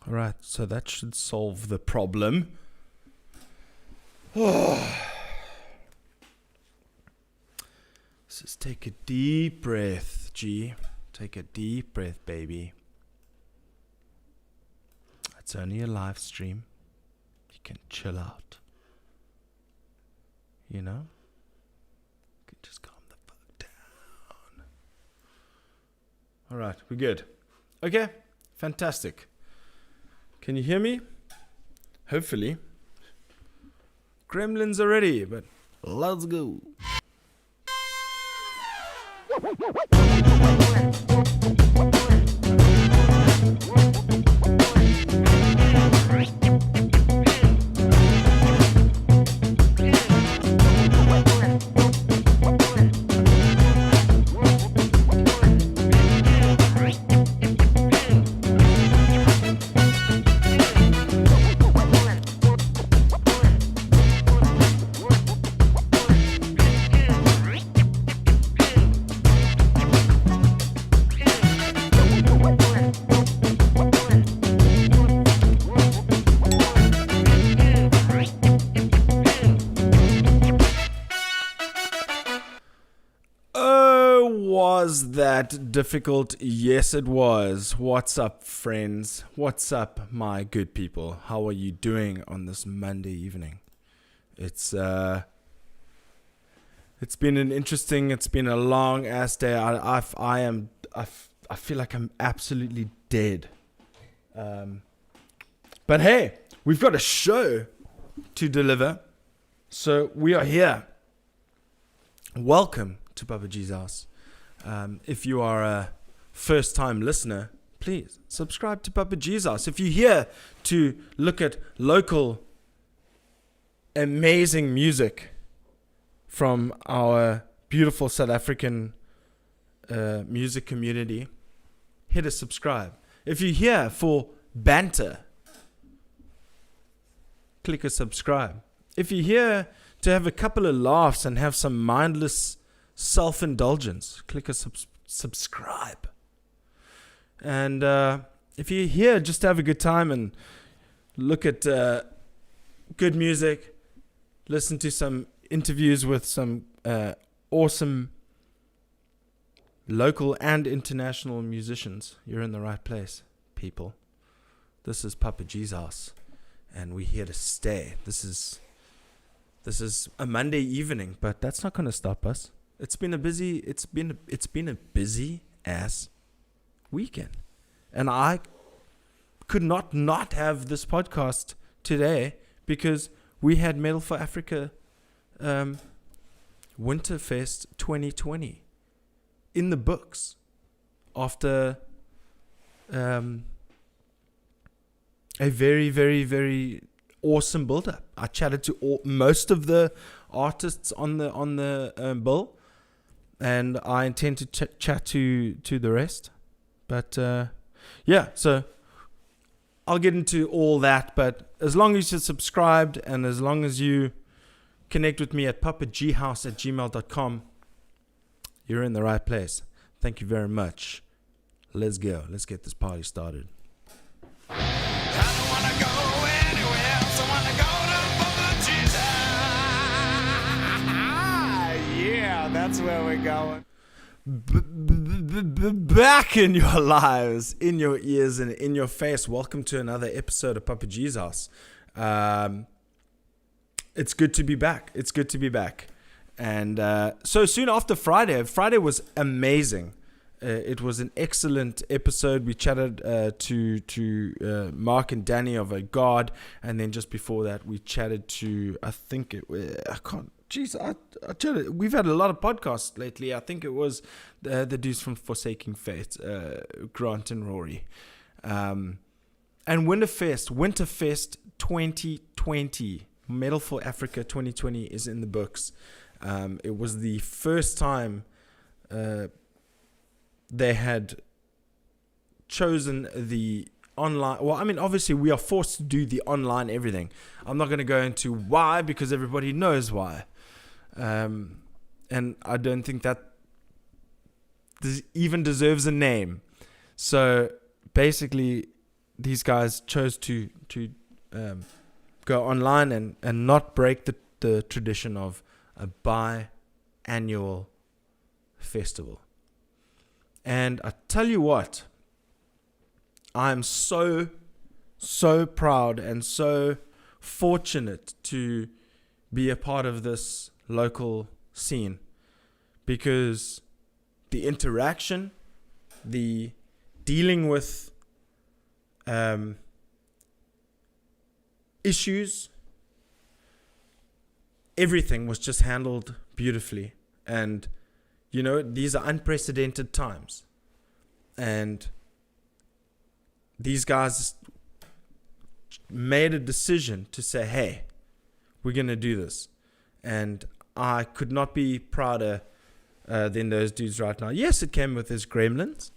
All right, so that should solve the problem. Just take a deep breath, G. Take a deep breath, baby. It's only a live stream. You can chill out. You know? You can just calm the fuck down. All right, we're good. Okay, fantastic. Can you hear me? Hopefully. Gremlins are ready, but let's go. Was that difficult? Yes, it was. What's up, friends? What's up, my good people? How are you doing on this Monday evening? It's been a long ass day. I feel like I'm absolutely dead. But hey, we've got a show to deliver, so we are here. Welcome to Papa G's house. If you are a first-time listener, please subscribe to Papa G's house. If you're here to look at local amazing music from our beautiful South African music community, hit a subscribe. If you're here for banter, click a subscribe. If you're here to have a couple of laughs and have some mindless self-indulgence, click a subscribe. And if you're here just to have a good time and look at good music, listen to some interviews with some awesome local and international musicians, you're in the right place, people. This is Papa G's house, and we're here to stay. This is a Monday evening, but that's not going to stop us. It's been a busy ass weekend, and I could not have this podcast today because we had Metal for Africa Winterfest 2020 in the books after a very, very, very awesome build-up. I chatted to most of the artists on the bill. And I intend to chat to the rest. But, so I'll get into all that. But as long as you're subscribed and as long as you connect with me at papaghouse@gmail.com, you're in the right place. Thank you very much. Let's go. Let's get this party started. I don't want to go anywhere else. I want to go to Papa G's. Yeah, that's where we're going. Back in your lives, in your ears, and in your face. Welcome to another episode of Papa G's house. It's good to be back. And so soon after Friday was amazing. It was an excellent episode. We chatted to Mark and Danny of A God, and then just before that, we chatted to we've had a lot of podcasts lately. I think it was the dudes from Forsaking Faith, Grant and Rory, and Winterfest 2020, Metal for Africa 2020 is in the books. It was the first time they had chosen the online. Well, I mean, obviously we are forced to do the online everything. I'm not going to go into why, because everybody knows why. And I don't think that even deserves a name. So basically these guys chose to go online and not break the tradition of a biannual festival. And I tell you what, I'm so proud and so fortunate to be a part of this local scene, because the interaction, the dealing with issues, everything was just handled beautifully. And these are unprecedented times, and these guys made a decision to say, hey, we're going to do this. And I could not be prouder than those dudes right now. Yes, it came with his gremlins,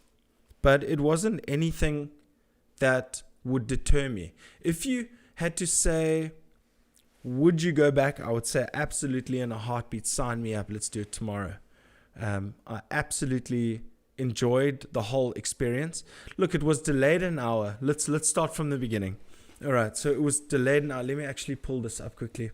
but it wasn't anything that would deter me. If you had to say, would you go back? I would say absolutely, in a heartbeat. Sign me up. Let's do it tomorrow. I absolutely enjoyed the whole experience. Look, it was delayed an hour. Let's start from the beginning. All right, so it was delayed an hour. Let me actually pull this up quickly.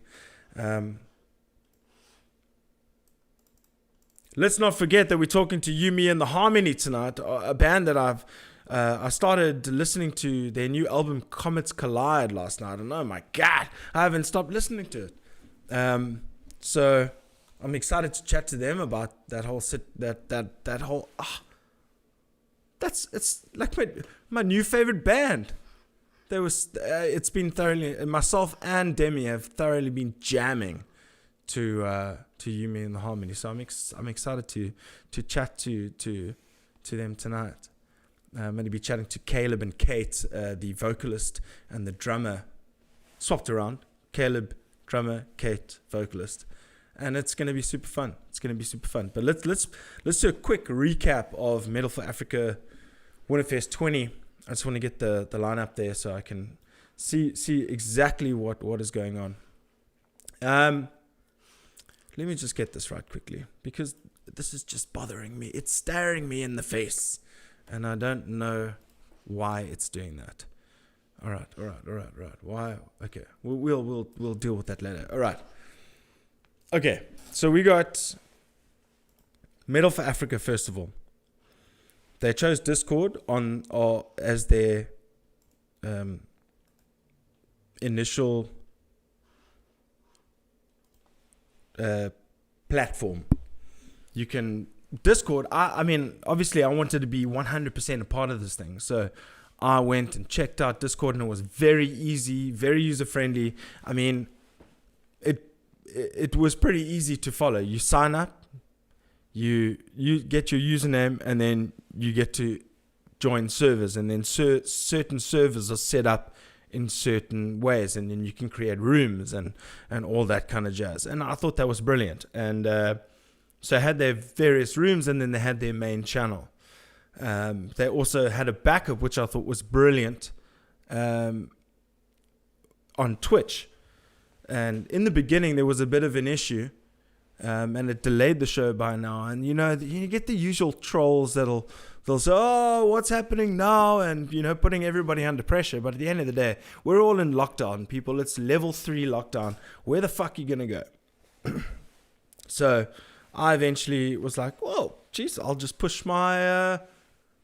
Let's not forget that we're talking to You, Me, and the Harmony tonight, a band that I started listening to their new album Comets Collide last night, and oh my God, I haven't stopped listening to it. So I'm excited to chat to them about that whole it's like my new favorite band. It's been thoroughly, myself and Demi have thoroughly been jamming to You, Me, and the Harmony. So I'm excited to chat to them tonight. I'm going to be chatting to Caleb and Cait, the vocalist and the drummer, swapped around. Caleb, drummer, Cait, vocalist, and it's going to be super fun. But let's do a quick recap of Metal for Africa Winterfest 20. I just want to get the lineup there so I can see exactly what is going on. Let me just get this right quickly, because this is just bothering me. It's staring me in the face, and I don't know why it's doing that. All right. Why? Okay, we'll deal with that later. All right. Okay, so we got Metal for Africa Festival. They chose Discord as their initial platform. You can Discord. I mean, obviously, I wanted to be 100% a part of this thing, so I went and checked out Discord, and it was very easy, very user friendly. I mean, it was pretty easy to follow. You sign up, you get your username, and then you get to join servers, and then certain servers are set up in certain ways, and then you can create rooms and all that kind of jazz. And I thought that was brilliant. And so I had their various rooms, and then they had their main channel. They also had a backup, which I thought was brilliant, on Twitch. And in the beginning, there was a bit of an issue, and it delayed the show by an hour. And you get the usual trolls they'll say, "Oh, what's happening now?" And putting everybody under pressure. But at the end of the day, we're all in lockdown, people. It's level 3 lockdown. Where the fuck are you gonna go? So I eventually was like, "Well, geez, I'll just push my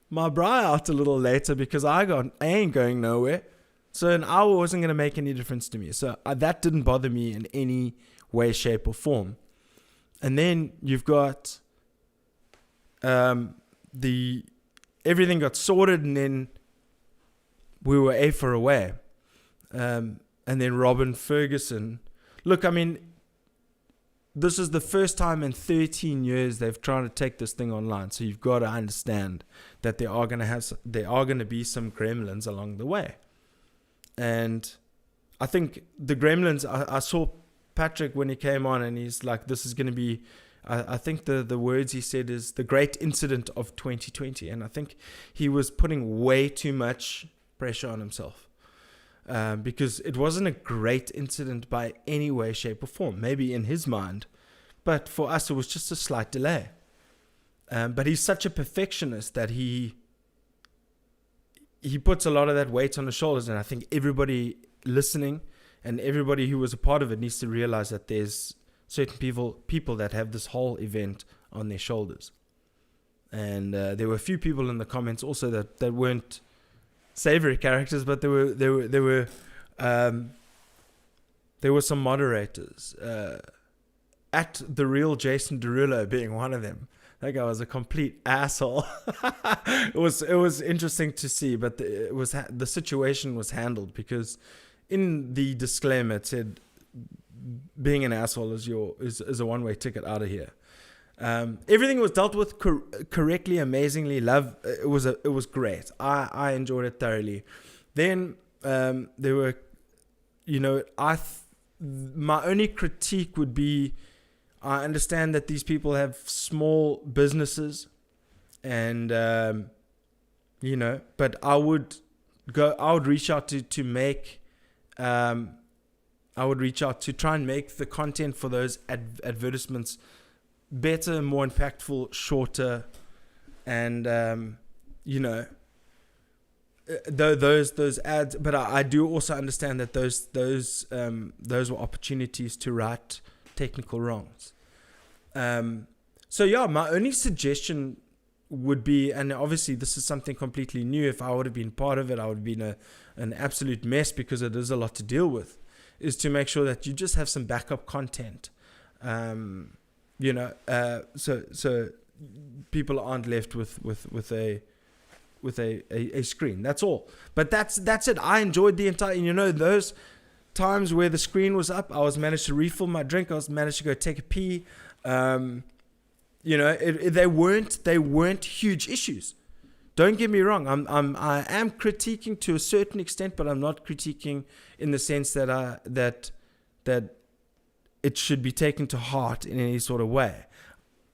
bra out a little later, because I ain't going nowhere." So an hour wasn't going to make any difference to me. So that didn't bother me in any way, shape, or form. And then you've got everything got sorted, and then we were A for away. And then Robin Ferguson. Look, I mean, this is the first time in 13 years they've tried to take this thing online. So you've got to understand that there are going to be some gremlins along the way. And I think the gremlins, I saw Patrick when he came on, and he's like, this is going to be, I think the words he said is the great incident of 2020. And I think he was putting way too much pressure on himself, because it wasn't a great incident by any way, shape, or form, maybe in his mind. But for us, it was just a slight delay. But he's such a perfectionist that he he puts a lot of that weight on his shoulders, and I think everybody listening and everybody who was a part of it needs to realize that there's certain people that have this whole event on their shoulders. And there were a few people in the comments also that weren't savory characters, but there were some moderators. At the real Jason Derulo being one of them. That guy was a complete asshole. It was interesting to see, but the situation was handled, because in the disclaimer it said being an asshole is a one-way ticket out of here. Everything was dealt with correctly, amazingly. It was great. I enjoyed it thoroughly. Then there were, my only critique would be, I understand that these people have small businesses, and but I would reach out to make, I would reach out to try and make the content for those advertisements better, more impactful, shorter, and those ads. But I do also understand that those were opportunities to right technical wrongs. So yeah, my only suggestion would be, and obviously this is something completely new, if I would have been part of it, I would have been an absolute mess, because it is a lot to deal with, is to make sure that you just have some backup content. So people aren't left with a screen. That's all. But that's it. I enjoyed the entire, those times where the screen was up, I was managed to refill my drink, I was managed to go take a pee. They weren't huge issues. Don't get me wrong. I am critiquing to a certain extent, but I'm not critiquing in the sense that that it should be taken to heart in any sort of way.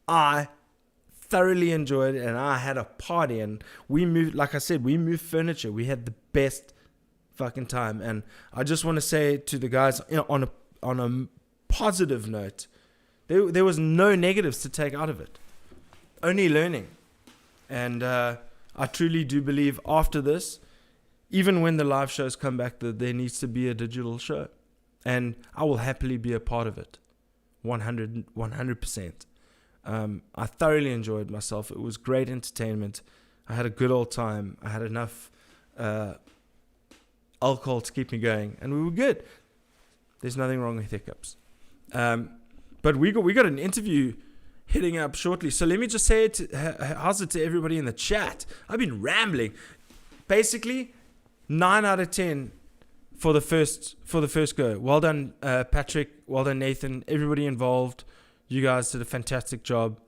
I thoroughly enjoyed it, and I had a party, and we moved, like I said, we moved furniture. We had the best fucking time, and I just want to say to the guys, on a positive note, there was no negatives to take out of it, only learning. And I truly do believe after this, even when the live shows come back, that there needs to be a digital show, and I will happily be a part of it, 100%. I thoroughly enjoyed myself. It was great entertainment. I had a good old time. I had enough alcohol to keep me going, and we were good. There's nothing wrong with hiccups. But we got an interview hitting up shortly. So let me just say it. How's it to everybody in the chat? I've been rambling. Basically, 9 out of 10 for the first go. Well done, Patrick. Well done, Nathan. Everybody involved. You guys did a fantastic job.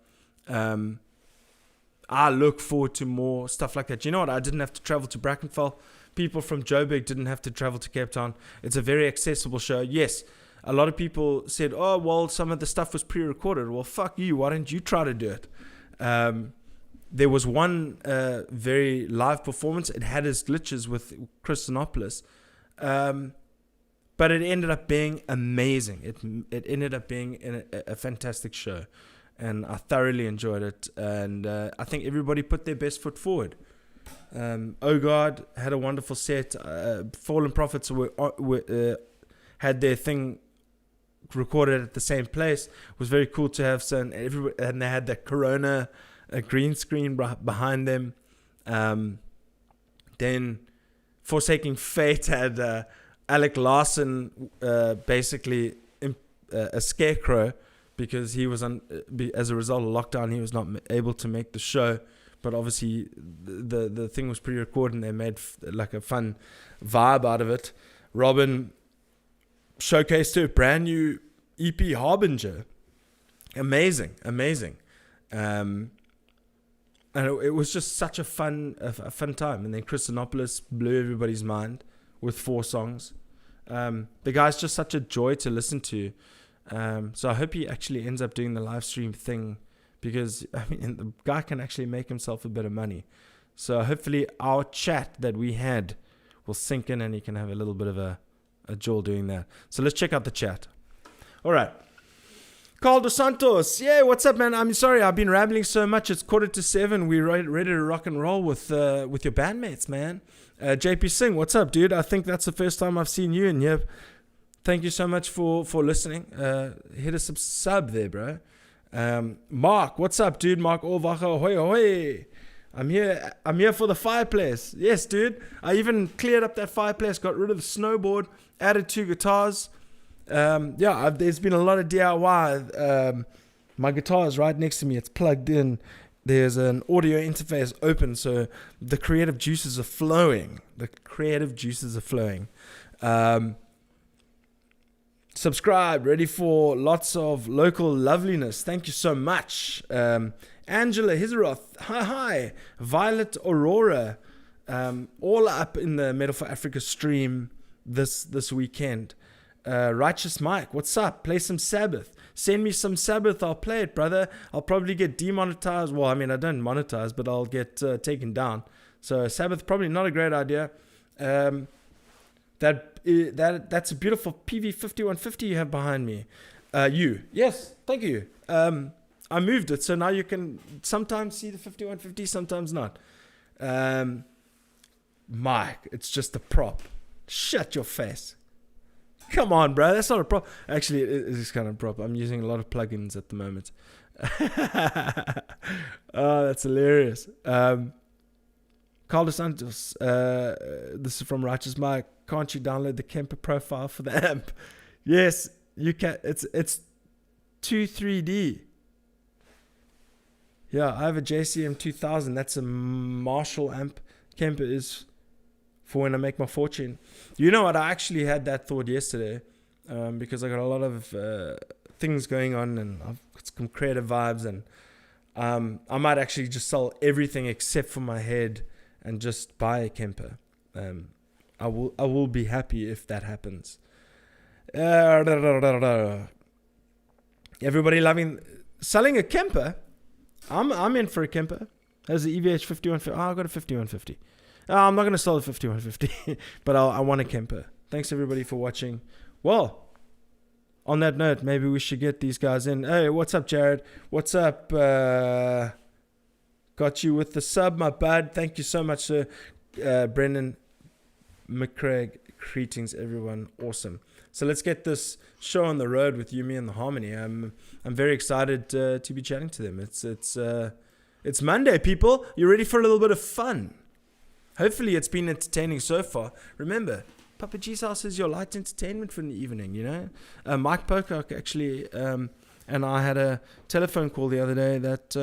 I look forward to more stuff like that. You know what? I didn't have to travel to Brackenfell. People from Joburg didn't have to travel to Cape Town. It's a very accessible show. Yes, a lot of people said, oh, well, some of the stuff was pre-recorded. Well, fuck you. Why don't you try to do it? There was one very live performance. It had its glitches with Christianopolis. But it ended up being amazing. It ended up being a fantastic show. And I thoroughly enjoyed it. And I think everybody put their best foot forward. Ogard had a wonderful set. Fallen Prophets had their thing recorded at the same place. It was very cool to have some. And they had that Corona green screen behind them. Then Forsaking Fate had Alec Larson basically a scarecrow, because he was as a result of lockdown, he was not able to make the show. But obviously the thing was pre-recorded, and they made like a fun vibe out of it. Robin showcased her brand new EP, Harbinger. Amazing. And it was just such a fun time. And then Christianopolis blew everybody's mind with 4 songs. The guy's just such a joy to listen to. So I hope he actually ends up doing the live stream thing, because the guy can actually make himself a bit of money. So hopefully our chat that we had will sink in, and he can have a little bit of a jewel doing that. So let's check out the chat. All right. Carl Dos Santos. Yeah, what's up, man? I'm sorry, I've been rambling so much. It's 6:45. We're ready to rock and roll with your bandmates, man. JP Singh, what's up, dude? I think that's the first time I've seen you in here. Thank you so much for listening. Hit a sub there, bro. Mark, what's up, dude? Mark Olvacher, ahoy, ahoy. I'm here for the fireplace. Yes, dude. I even cleared up that fireplace, got rid of the snowboard, added 2 guitars. There's been a lot of DIY. My guitar is right next to me. It's plugged in. There's an audio interface open, so the creative juices are flowing. Subscribe, ready for lots of local loveliness. Thank you so much. Angela Hizeroth, hi. Violet Aurora, all up in the Metal for Africa stream this weekend. Righteous Mike, what's up? Play some Sabbath. Send me some Sabbath, I'll play it, brother. I'll probably get demonetized. Well, I mean, I don't monetize, but I'll get taken down. So Sabbath, probably not a great idea. That's a beautiful PV5150 you have behind me. Yes, thank you. I moved it, so now you can sometimes see the 5150, sometimes not. Mike, it's just a prop. Shut your face. Come on, bro. That's not a prop. Actually, it is kind of a prop. I'm using a lot of plugins at the moment. Oh, that's hilarious. Carl Dos Santos. This is from Righteous Mike. Can't you download the Kemper profile for the amp? Yes, you can. It's 2.3D. Yeah, I have a JCM 2000. That's a Marshall amp. Kemper is for when I make my fortune. You know what? I actually had that thought yesterday because I got a lot of things going on and I've got some creative vibes, and I might actually just sell everything except for my head and just buy a Kemper. I will be happy if that happens. Everybody loving selling a Kemper. I'm in for a Kemper. There's the EVH 5150. Oh, I got a 5150. I'm not going to sell the 5150, but I want a Kemper. Thanks everybody for watching. Well, on that note, maybe we should get these guys in. Hey, what's up, Jared? What's up? Got you with the sub, my bud. Thank you so much, sir. Brendan McCraig. Greetings, everyone. Awesome. So let's get this show on the road with you, me, and the Harmony. I'm very excited to be chatting to them. It's Monday, people. You ready for a little bit of fun? Hopefully it's been entertaining so far. Remember, Papa G's house is your light entertainment for the evening, you know. Mike Pocock actually and I had a telephone call the other day that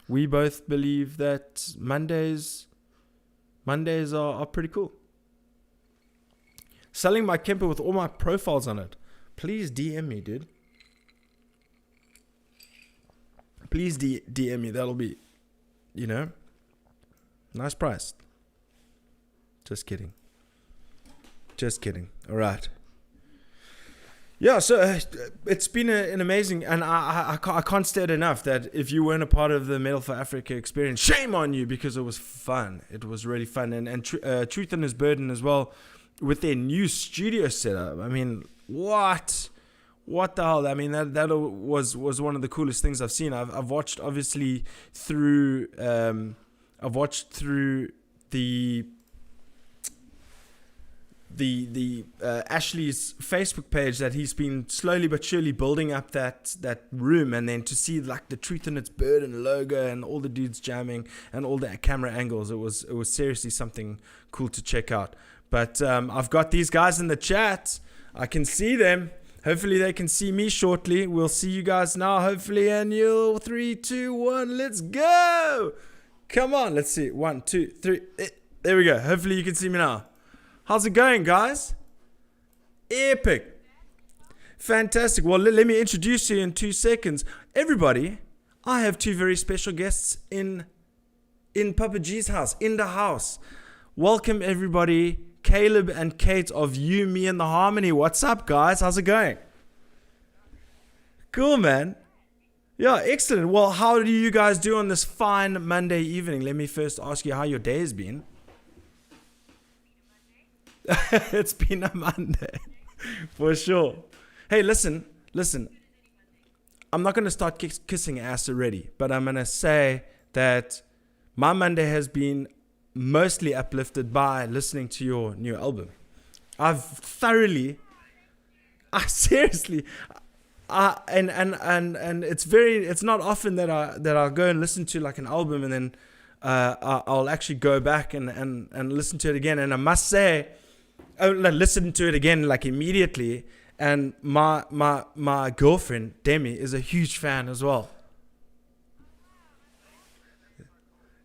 we both believe that Mondays are pretty cool. Selling my Kemper with all my profiles on it. Please DM me, dude. Please DM me. That'll be, nice price. Just kidding. All right. Yeah, so it's been an amazing, and I can't state enough that if you weren't a part of the Metal for Africa experience, shame on you, because it was fun. It was really fun. And Truth and His Burden as well, with their new studio setup. I mean, what the hell? I mean, that was one of the coolest things I've seen. I've watched obviously through the Ashley's Facebook page that he's been slowly but surely building up that room, and then to see like the Truth and Its Burden logo and all the dudes jamming and all the camera angles, it was seriously something cool to check out. But I've got these guys in the chat. I can see them. Hopefully they can see me shortly. We'll see you guys now, hopefully. And 3, 2, 1, let's go. Come on, let's see. 1, 2, 3. There we go. Hopefully you can see me now. How's it going, guys? Epic. Fantastic. Well, let me introduce you in 2 seconds. Everybody, I have 2 very special guests in Papa G's house, in the house. Welcome, everybody. Caleb and Cait of You, Me, and the Harmony. What's up, guys? How's it going? Cool, man. Yeah, excellent. Well, how do you guys do on this fine Monday evening? Let me first ask you how your day has been. It's been a Monday, for sure. Hey, listen. I'm not going to start kissing ass already, but I'm going to say that my Monday has been mostly uplifted by listening to your new album. I seriously, and it's not often that I'll go and listen to like an album and then I'll actually go back and listen to it again. And I must say, I listen to it again like immediately. And my girlfriend Demi is a huge fan as well.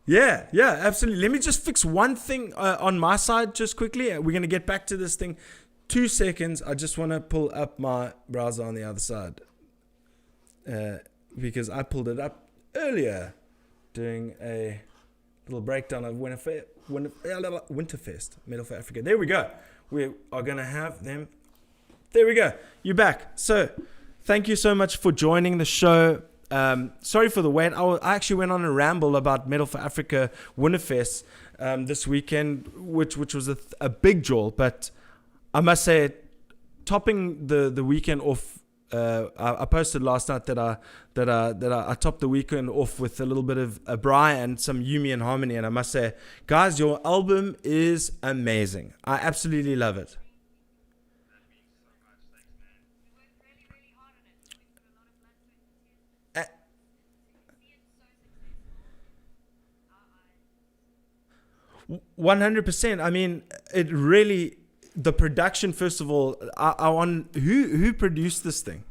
Yeah, absolutely. Let me just fix one thing on my side just quickly. We're going to get back to this thing. 2 seconds. I just want to pull up my browser on the other side. Because I pulled it up earlier doing a little breakdown of Winterfest, Metal for Africa. There we go. We are going to have them. There we go. You're back. So thank you so much for joining the show. Sorry for the wait. I actually went on a ramble about Metal for Africa Winterfest this weekend, which was a big draw. But I must say, topping the weekend off, I posted last night that I topped the weekend off with a little bit of a Bri and some Yumi and Harmony. And I must say, guys, your album is amazing. I absolutely love it. 100%. I mean, it really, the production, first of all, I want, who produced this thing?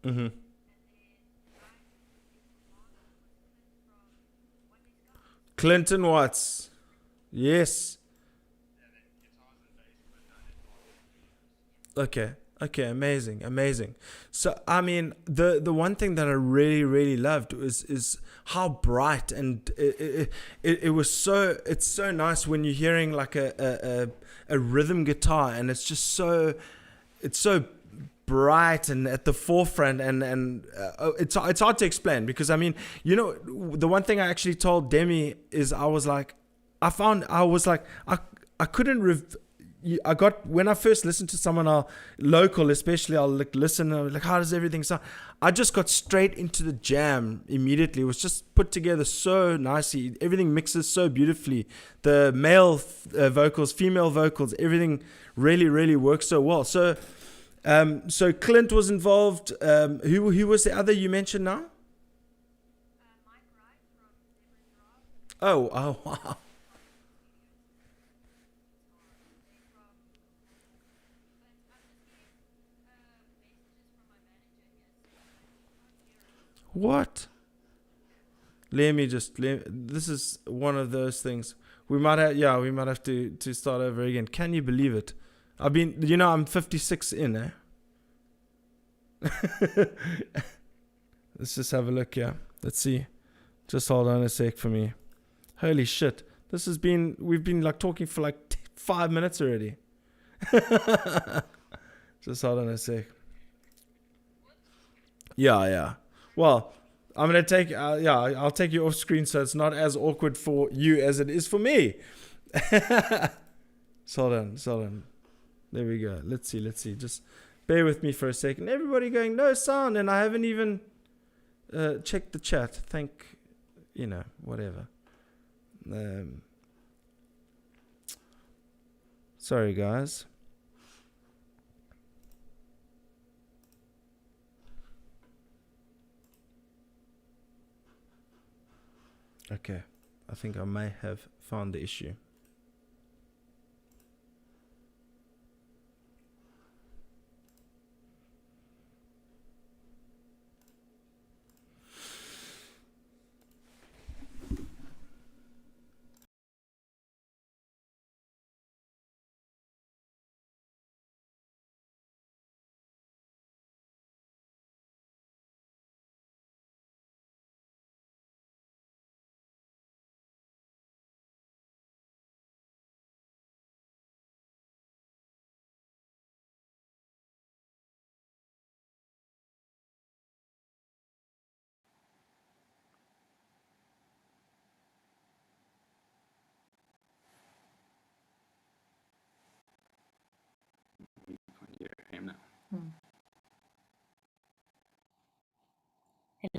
Mm-hmm. Clinton Watts. Yes. Okay. Okay. Amazing. So, I mean, the one thing that I really loved is how bright, and it was so, it's so nice when you're hearing like a rhythm guitar, and it's just so, it's so bright and at the forefront, and it's hard to explain, because I mean, you know, the one thing I actually told Demi is I was like, I couldn't I got, when I first listened to someone local, especially, I'll listen and like, how does everything sound? I just got straight into the jam immediately. It was just put together so nicely. Everything mixes so beautifully. The male vocals, female vocals, everything really works so well. So Clint was involved. Who was the other you mentioned now? Oh, wow. What? This is one of those things. We might have to start over again. Can you believe it? I'm 56 in, eh? Let's just have a look here. Let's see. Just hold on a sec for me. Holy shit. We've been like talking for like 5 minutes already. Just hold on a sec. Yeah. Well, I'm going to I'll take you off screen so it's not as awkward for you as it is for me. Hold on. There we go. Let's see. Just bear with me for a second. Everybody going, no sound, and I haven't even checked the chat. Whatever. Sorry, guys. Okay, I think I may have found the issue.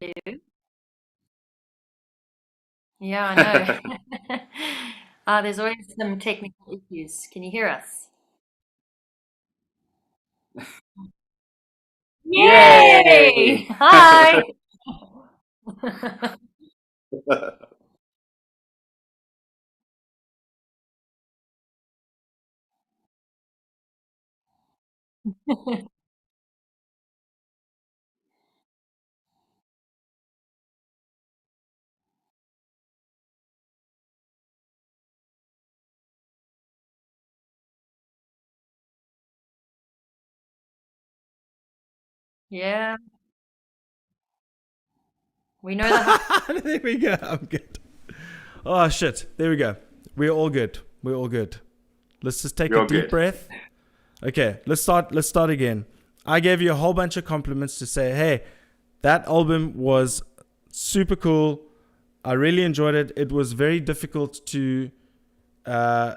Hello. Yeah, I know. There's always some technical issues. Can you hear us? Yay! Yay! Hi! Yeah, we know the hype. There we go. I'm good. Oh shit. There we go. We're all good. We're all good. Let's just take a You're deep good. breath. Okay, let's start. Let's start again. I gave you a whole bunch of compliments to say, hey, that album was super cool. I really enjoyed it. It was very difficult uh,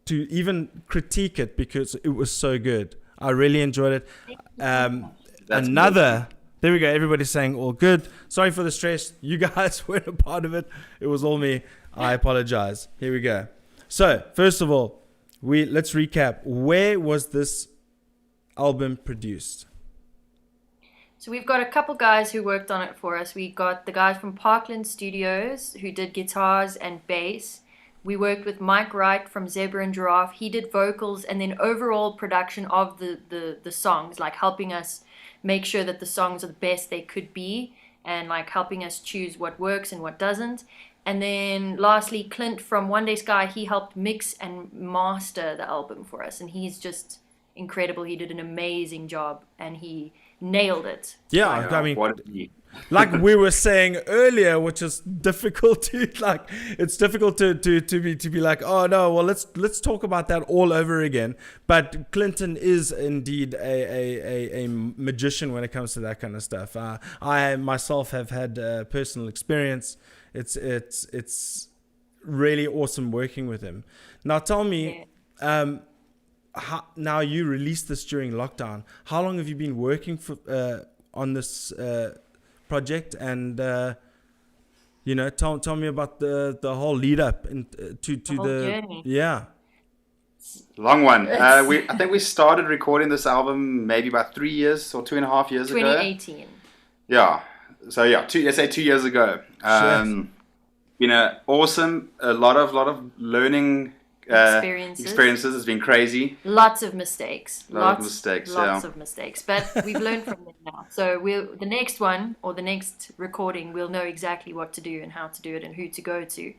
to even critique it because it was so good. I really enjoyed it. Thank you so Um, much. That's good. there we go. Everybody's saying all good. Sorry for the stress. You guys weren't a part of it. It was all me. I apologize. Here we go. So first of all, let's recap. Where was this album produced? So we've got a couple guys who worked on it for us. We got the guys from Parkland Studios who did guitars and bass. We worked with Mike Wright from Zebra and Giraffe. He did vocals and then overall production of the songs, like helping us make sure that the songs are the best they could be and like helping us choose what works and what doesn't. And then lastly, Clint from One Day Sky, he helped mix and master the album for us. And he's just incredible. He did an amazing job and he nailed it. Yeah, Like, I Yeah, mean, what a he. like we were saying earlier, which is difficult to like. It's difficult to be like, oh no, well let's talk about that all over again. But Clinton is indeed a magician when it comes to that kind of stuff. I myself have had personal experience. It's really awesome working with him. Now tell me, yeah. now you released this during lockdown. How long have you been working on this project? And tell me about the whole lead up The to whole the journey. yeah. Long one. It's I think we started recording this album maybe about 3 years or 2.5 years ago. 2018 Yeah. So yeah, let's say 2 years ago. Shit. Awesome. A lot of learning experiences. experiences. It's been crazy. Lots of mistakes. A lot of mistakes. Yeah. Lots of mistakes. But we've learned from them now. So the next one or the next recording, we'll know exactly what to do and how to do it and who to go to.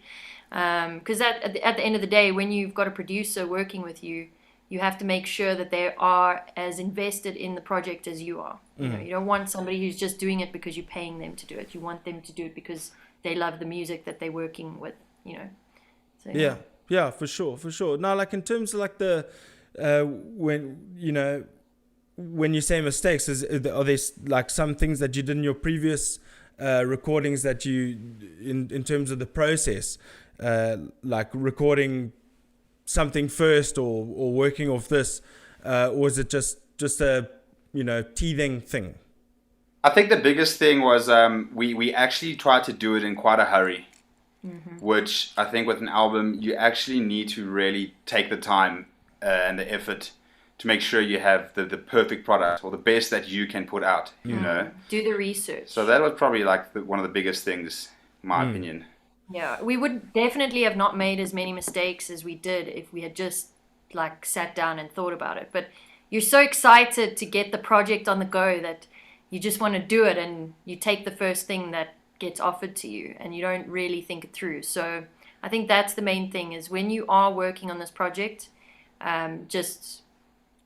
Because at the end of the day, when you've got a producer working with you, you have to make sure that they are as invested in the project as you are. You don't want somebody who's just doing it because you're paying them to do it. You want them to do it because they love the music that they're working with. So yeah. Yeah, for sure, for sure. Now, like in terms of like the when you say mistakes, are there like some things that you did in your previous recordings that you in terms of the process, like recording something first or working off this, or is it just a teething thing? I think the biggest thing was we actually tried to do it in quite a hurry, which I think with an album you actually need to really take the time and the effort to make sure you have the perfect product or the best that you can put out, you know. Do the research. So that was probably like one of the biggest things, in my opinion. Yeah, we would definitely have not made as many mistakes as we did if we had just like sat down and thought about it. But you're so excited to get the project on the go that you just want to do it and you take the first thing that gets offered to you and you don't really think it through. So I think that's the main thing is when you are working on this project, just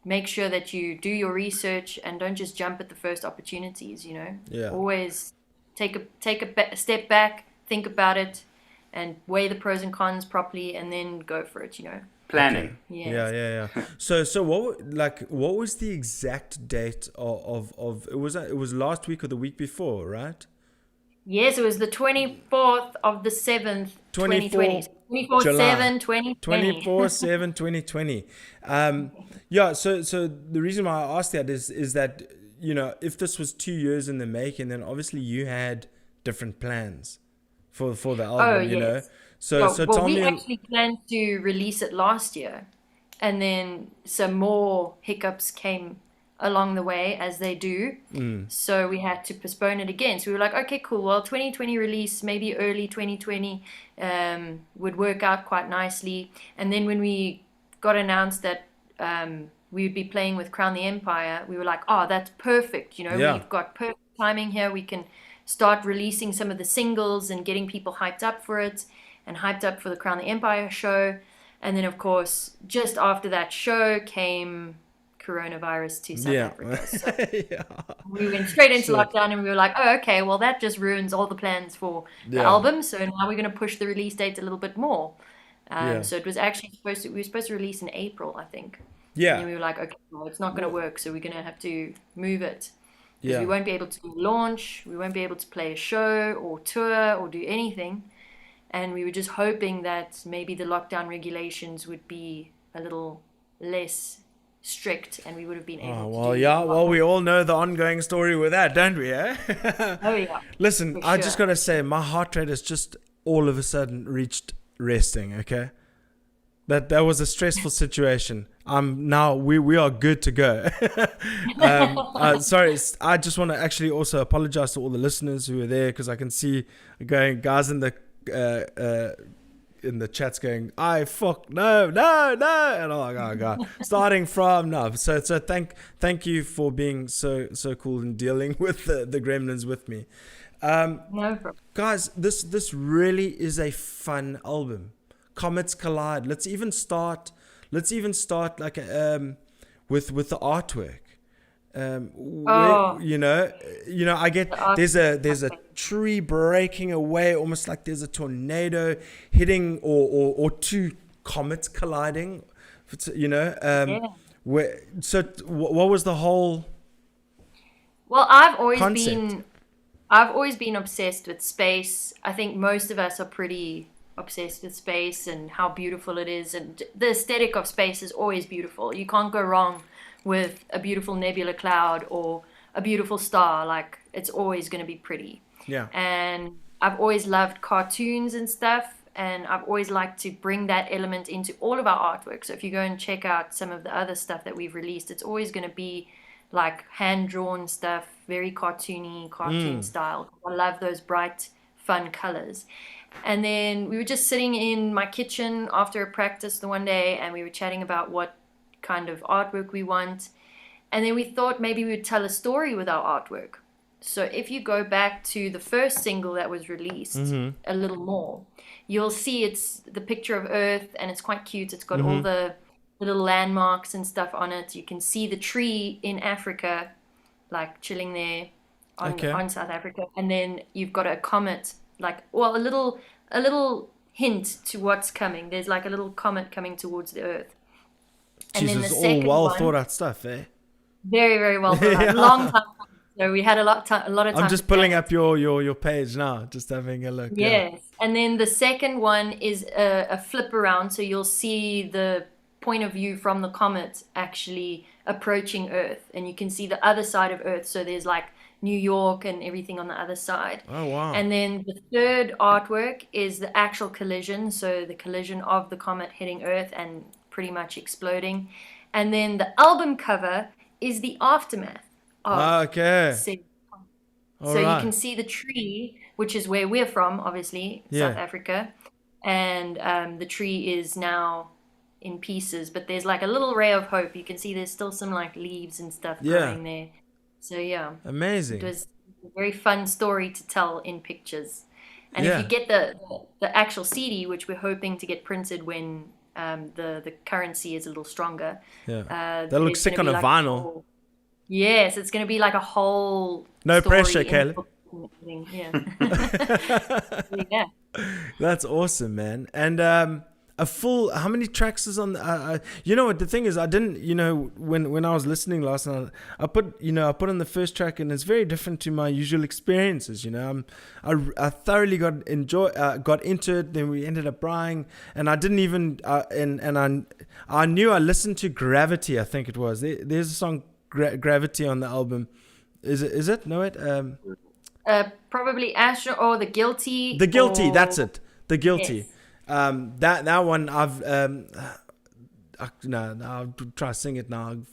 make sure that you do your research and don't just jump at the first opportunities, Yeah. Always take a step back, think about it and weigh the pros and cons properly and then go for it. Planning. Yes. Yeah. So what was the exact date of it was last week or the week before, right? Yes, it was the 24th of the 7th, 2020. 24 July 24/7, 2020. 24/7 2020. Yeah, so the reason why I asked that is that if this was 2 years in the making, then obviously you had different plans for the album, yes. So tell we me. actually planned to release it last year, and then some more hiccups came along the way, as they do. So we had to postpone it again. So we were like, okay, cool. Well, 2020 release, maybe early 2020 would work out quite nicely. And then when we got announced that we would be playing with Crown the Empire, we were like, oh, that's perfect. We've got perfect timing here. We can start releasing some of the singles and getting people hyped up for it and hyped up for the Crown the Empire show. And then, of course, just after that show came coronavirus to South Africa. So we went straight into lockdown, and we were like, oh, okay, well, that just ruins all the plans for the album. So now we're going to push the release date a little bit more. So it was actually we were supposed to release in April, I think. Yeah. And we were like, okay, well, it's not going to work, so we're going to have to move it. Because we won't be able to launch, we won't be able to play a show or tour or do anything. And we were just hoping that maybe the lockdown regulations would be a little less strict, and we would have been able to we all know the ongoing story with that, don't we? Oh yeah. Listen, I just gotta say, my heart rate has just all of a sudden reached resting. Okay, that was a stressful situation. Now we are good to go. Sorry, I just want to actually also apologize to all the listeners who are there, because I can see guys in the chats going, I fuck no, and I'm like, oh god, starting from now. So thank you for being so cool and dealing with the gremlins with me. No problem. Guys, this really is a fun album. Comets Collide. Let's even start like with the artwork. I get there's a tree breaking away, almost like there's a tornado hitting, or two comets colliding. What was the whole? Well, I've always concept? been obsessed with space. I think most of us are pretty obsessed with space and how beautiful it is, and the aesthetic of space is always beautiful. You can't go wrong with a beautiful nebula cloud or a beautiful star. Like, it's always going to be pretty. Yeah. And I've always loved cartoons and stuff, and I've always liked to bring that element into all of our artwork. So if you go and check out some of the other stuff that we've released, it's always going to be like hand-drawn stuff, very cartoon style. I love those bright, fun colors. And then we were just sitting in my kitchen after a practice the one day, and we were chatting about what kind of artwork we want. And then we thought maybe we would tell a story with our artwork. So if you go back to the first single that was released a little more, you'll see it's the picture of Earth, and it's quite cute. It's got all the little landmarks and stuff on it. You can see the tree in Africa, like chilling there on South Africa. And then you've got a comet, a little hint to what's coming. There's like a little comet coming towards the Earth. And Jesus, then the second all well one, thought out stuff, eh? very, very well thought out. Long time. So we had a lot of time. I'm just pulling up your page now, just having a look. Yes. Yeah. And then the second one is a flip around. So you'll see the point of view from the comet actually approaching Earth. And you can see the other side of Earth. So there's like New York and everything on the other side. Oh, wow. And then the third artwork is the actual collision. So the collision of the comet hitting Earth and pretty much exploding. And then the album cover is the aftermath. Okay. So right. you can see the tree, which is where we're from, obviously, South Africa. And the tree is now in pieces, but there's like a little ray of hope. You can see there's still some like leaves and stuff growing there. So yeah. Amazing. It was a very fun story to tell in pictures. And if you get the actual CD, which we're hoping to get printed when the currency is a little stronger. Yeah. That looks sick on a vinyl. Yes, it's going to be like a whole no pressure, Caleb. Yeah. Yeah. That's awesome, man. And how many tracks is on you know what the thing is, I didn't, when I was listening last night, I put on the first track, and it's very different to my usual experiences. I thoroughly got into it. Then we ended up buying, and I didn't even I knew I listened to Gravity, I think it was. There's a song Gravity on the album, Is it? No, wait. Probably Astro or The Guilty. The Guilty. or- That's it. The Guilty. Yes. That one I've no, I'll try to sing it now. I'll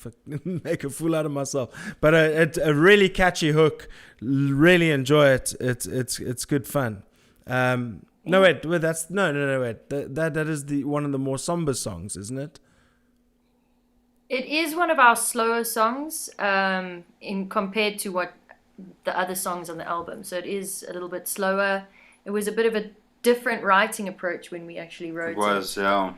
make a fool out of myself. But it's a really catchy hook. Really enjoy it. It's good fun. No wait, that's no wait. That is the one of the more somber songs, isn't it? It is one of our slower songs, in compared to what the other songs on the album. So it is a little bit slower. It was a bit of a different writing approach when we actually wrote It was, it. yeah.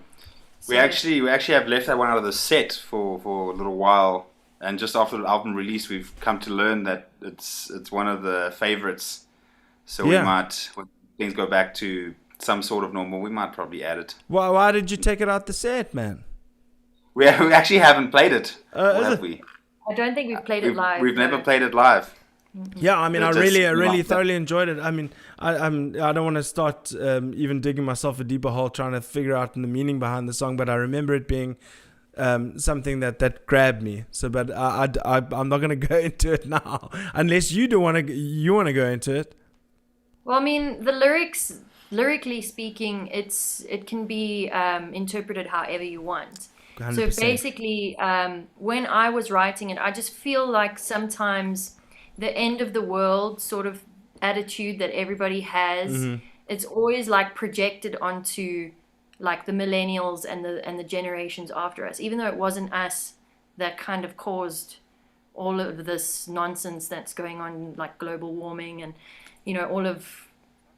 So- We actually have left that one out of the set for a little while, and just after the album release, we've come to learn that it's one of the favorites. So we Yeah. might, when things go back to some sort of normal, we might probably add it. Why did you take it out the set, man? We actually haven't played it, or is have it? we? I don't think we've played it live. We've never no. played it live. Yeah, I mean, I Just really not- thoroughly enjoyed it. I mean, I don't want to start even digging myself a deeper hole trying to figure out the meaning behind the song, but I remember it being something that grabbed me. So, but I'm not going to go into it now unless you want to go into it. Well, I mean, the lyrics, lyrically speaking, it can be interpreted however you want. 100%. So basically, when I was writing it, I just feel like sometimes the end of the world sort of attitude that everybody has, it's always like projected onto like the millennials and the generations after us, even though it wasn't us that kind of caused all of this nonsense that's going on, like global warming and, you know, all of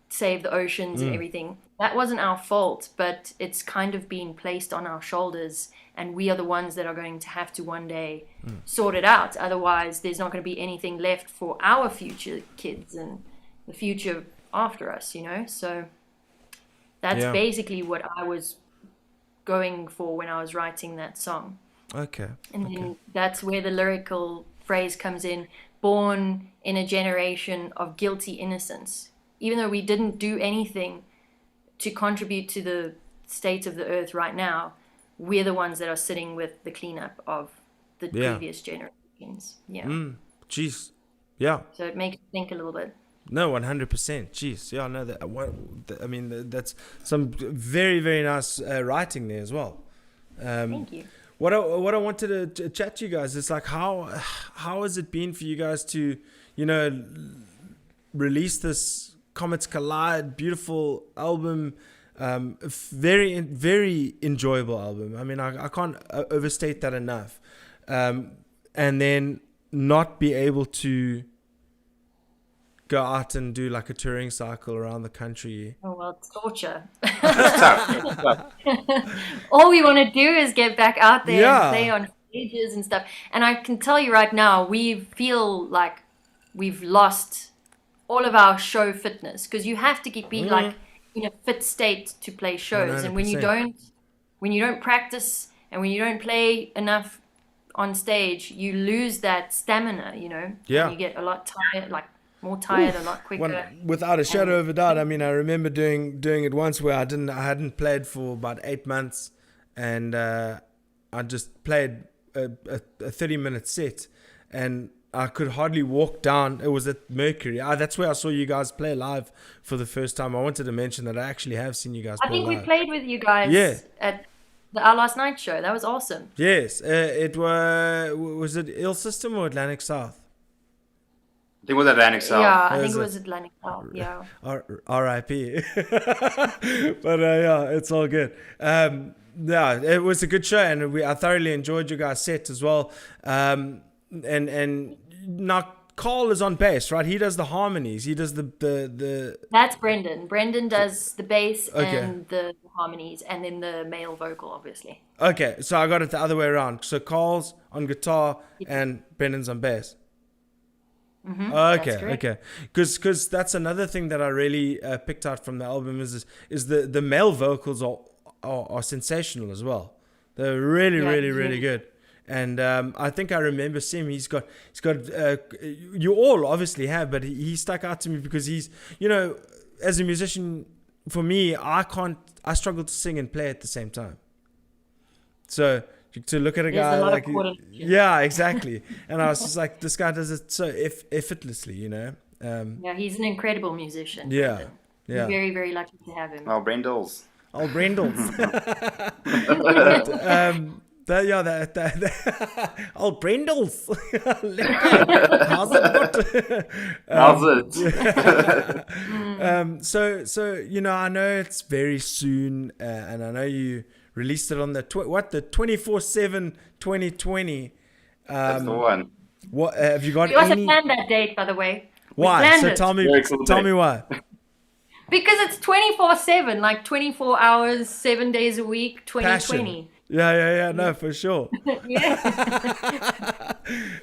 save the oceans and everything. That wasn't our fault, but it's kind of been placed on our shoulders, and we are the ones that are going to have to one day sort it out. Otherwise, there's not going to be anything left for our future kids and the future after us, you know? So that's Yeah. basically what I was going for when I was writing that song. Okay. And then that's where the lyrical phrase comes in, born in a generation of guilty innocence. Even though we didn't do anything to contribute to the state of the earth right now, we're the ones that are sitting with the cleanup of the Yeah. previous generations. Yeah. Jeez. Yeah. So it makes you think a little bit. No, 100%. Jeez. Yeah, no, I mean, that's some very, very nice writing there as well. Thank you. What I wanted to chat to you guys is like how has it been for you guys to, you know, release this Comets Collide beautiful album, very very enjoyable album. I mean, I can't overstate that enough, and then not be able to go out and do like a touring cycle around the country. Oh, well, it's torture. It's tough. It's tough. All we want to do is get back out there Yeah. and play on stages and stuff. And I can tell you right now, we feel like we've lost all of our show fitness, because you have to be like in a fit state to play shows. And when you 100%. don't practice and when you don't play enough on stage, you lose that stamina, you know. Yeah. And you get a lot tired, like more tired a lot quicker. Without a shadow of a doubt. I mean, I remember doing it once where I hadn't played for about 8 months, and I just played a 30-minute set, and I could hardly walk down. It was at Mercury. That's where I saw you guys play live for the first time. I wanted to mention that I actually have seen you guys I play think live. we played with you guys Yeah. at our last night show. That was awesome. Yes, it was it Ill System or Atlantic South? I think it was Atlantic South. Yeah, I Is think it it? was Atlantic South. Yeah. R.I.P. But yeah, it's all good. Yeah, it was a good show, and I thoroughly enjoyed your guys' set as well. And now Carl is on bass, right? He does the harmonies. He does the That's Brendan. Brendan does the bass Okay. and the harmonies, and then the male vocal, obviously. Okay, so I got it the other way around. So Carl's on guitar and Brendan's on bass. that's Okay, correct. okay. Because that's another thing that I really picked out from the album is the male vocals are sensational as well. They're really, Yeah, really, he's really really good. And I think I remember seeing he's got you all obviously have, but he stuck out to me because he's, you know, as a musician, for me, I struggle to sing and play at the same time. So to look at a There's guy a lot like of coordination. yeah, exactly. And I was just like, this guy does it so effortlessly, Yeah, he's an incredible musician. Yeah, Brendan. yeah. We're very, very lucky to have him. Oh, Brendels. Old Brendels. Old Brendels. How's it good? How's it? So I know it's very soon, and I know you released it on the 24/7 2020. That's the one. What have you got? We also any? planned that date, by the way. We Why? planned So it. Very cool tell date. me why. Because it's 24/7, like 24 hours, 7 days a week, 2020. Yeah. No, for sure. Yeah.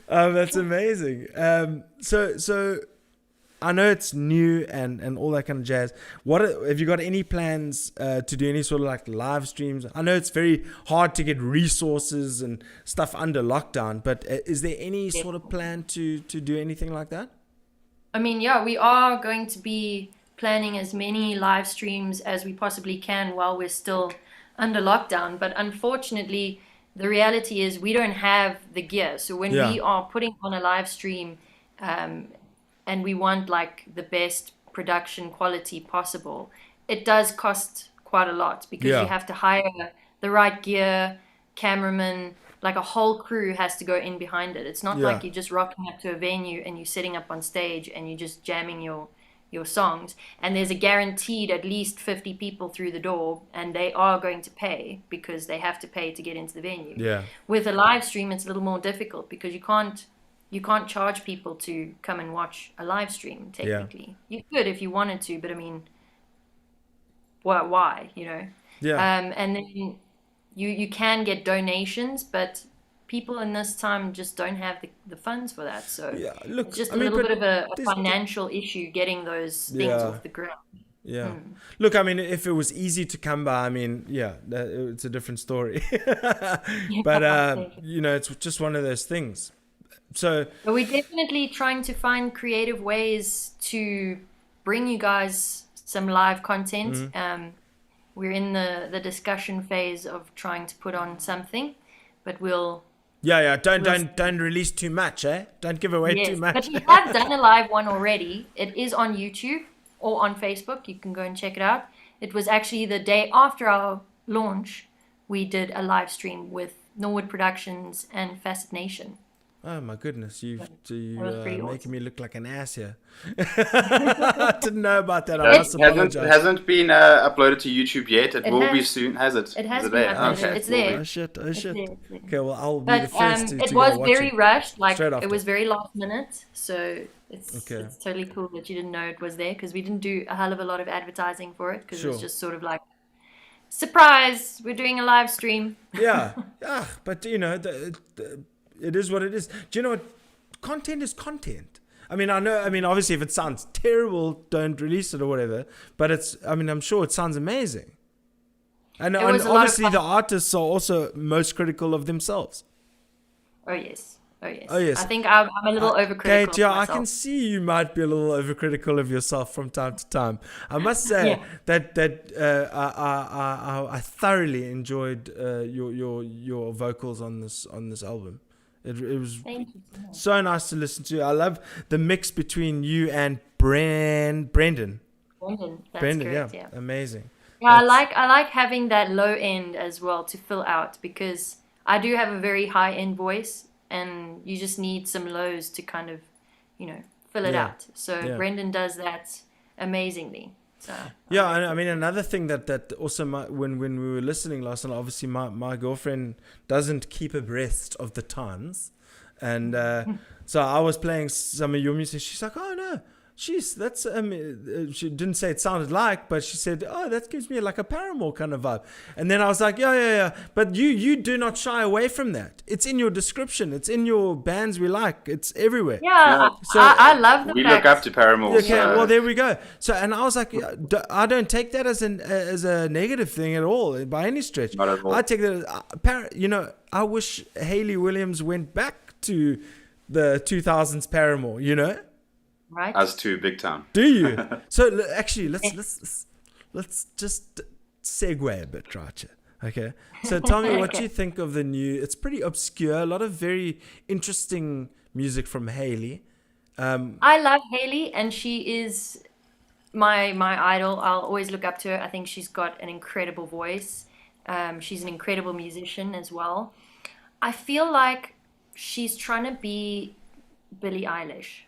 That's amazing. So I know it's new and all that kind of jazz. What have you got any plans to do any sort of like live streams? I know it's very hard to get resources and stuff under lockdown, but is there any sort of plan to do anything like that? I mean, yeah, we are going to be planning as many live streams as we possibly can while we're still under lockdown. But unfortunately, the reality is we don't have the gear. So when we are putting on a live stream, and we want like the best production quality possible, it does cost quite a lot because you have to hire the right gear, cameraman, like a whole crew has to go in behind it. It's not like you're just rocking up to a venue and you're sitting up on stage and you're just jamming your songs, and there's a guaranteed at least 50 people through the door, and they are going to pay because they have to pay to get into the venue. Yeah. With a live stream, it's a little more difficult because you can't charge people to come and watch a live stream, technically. You could if you wanted to, but I mean, why, Yeah. And then you can get donations, but people in this time just don't have the funds for that. So look, it's just I mean, little bit of a this- financial issue getting those things off the ground. Yeah. Look, I mean, if it was easy to come by, I mean, it's a different story. But, it's just one of those things. So, But we're definitely trying to find creative ways to bring you guys some live content. We're in the discussion phase of trying to put on something, but we'll... don't release too much, eh? Don't give away too much. But we have done a live one already. It is on YouTube or on Facebook. You can go and check it out. It was actually the day after our launch. We did a live stream with Norwood Productions and Facet Nation. Oh my goodness, you pretty awesome. making me look like an ass here. I didn't know about that. I must apologize. It hasn't been uploaded to YouTube yet. It will be soon, has it? It has Is been there? uploaded. Okay. It's there. Oh shit. It's there. Okay, well, I'll be the But first to it go was watch very it. rushed. Like Straight after. it was very last minute. So it's Okay. it's totally cool that you didn't know it was there because we didn't do a hell of a lot of advertising for it because it was Sure. just sort of like, surprise, we're doing a live stream. Yeah, but it is what it is. Do you know what? Content is content. I mean, obviously, if it sounds terrible, don't release it or whatever. But I'm sure it sounds amazing. And It was a lot of obviously, fun. the artists are also most critical of themselves. Oh yes. yes. I think I'm a little overcritical. Kate, yeah, of I myself. can see you might be a little overcritical of yourself from time to time. I must say that I thoroughly enjoyed your vocals on this album. It was Thank you so much. so nice to listen to. I love the mix between you and Brendan. Brendan, that's Brendan, correct, yeah, amazing. Yeah, I like having that low end as well to fill out because I do have a very high end voice and you just need some lows to kind of, fill it out. So Brendan does that amazingly. So Yeah, I mean, another thing that also when we were listening last night, obviously my girlfriend doesn't keep abreast of the times, and so I was playing some of your music. She's like, "Oh no, that's she didn't say it sounded like, but she said, oh, that gives me like a Paramore kind of vibe." And then I was like, yeah, but you do not shy away from that. It's in your description. It's in your bands we like. It's everywhere. yeah, So- I love the We fact. look up to Paramore. Okay, so- well there we go. So, and I was like, I don't take that as a negative thing at all by any stretch. Not at all. I take that as, I wish Hayley Williams went back to the 2000s Paramore. Right? Us too, big time. Do you? So actually, let's just segue a bit, right? Okay. So tell me what Okay. you think of the new. It's pretty obscure. A lot of very interesting music from Haley. I love Haley, and she is my idol. I'll always look up to her. I think she's got an incredible voice. She's an incredible musician as well. I feel like she's trying to be Billie Eilish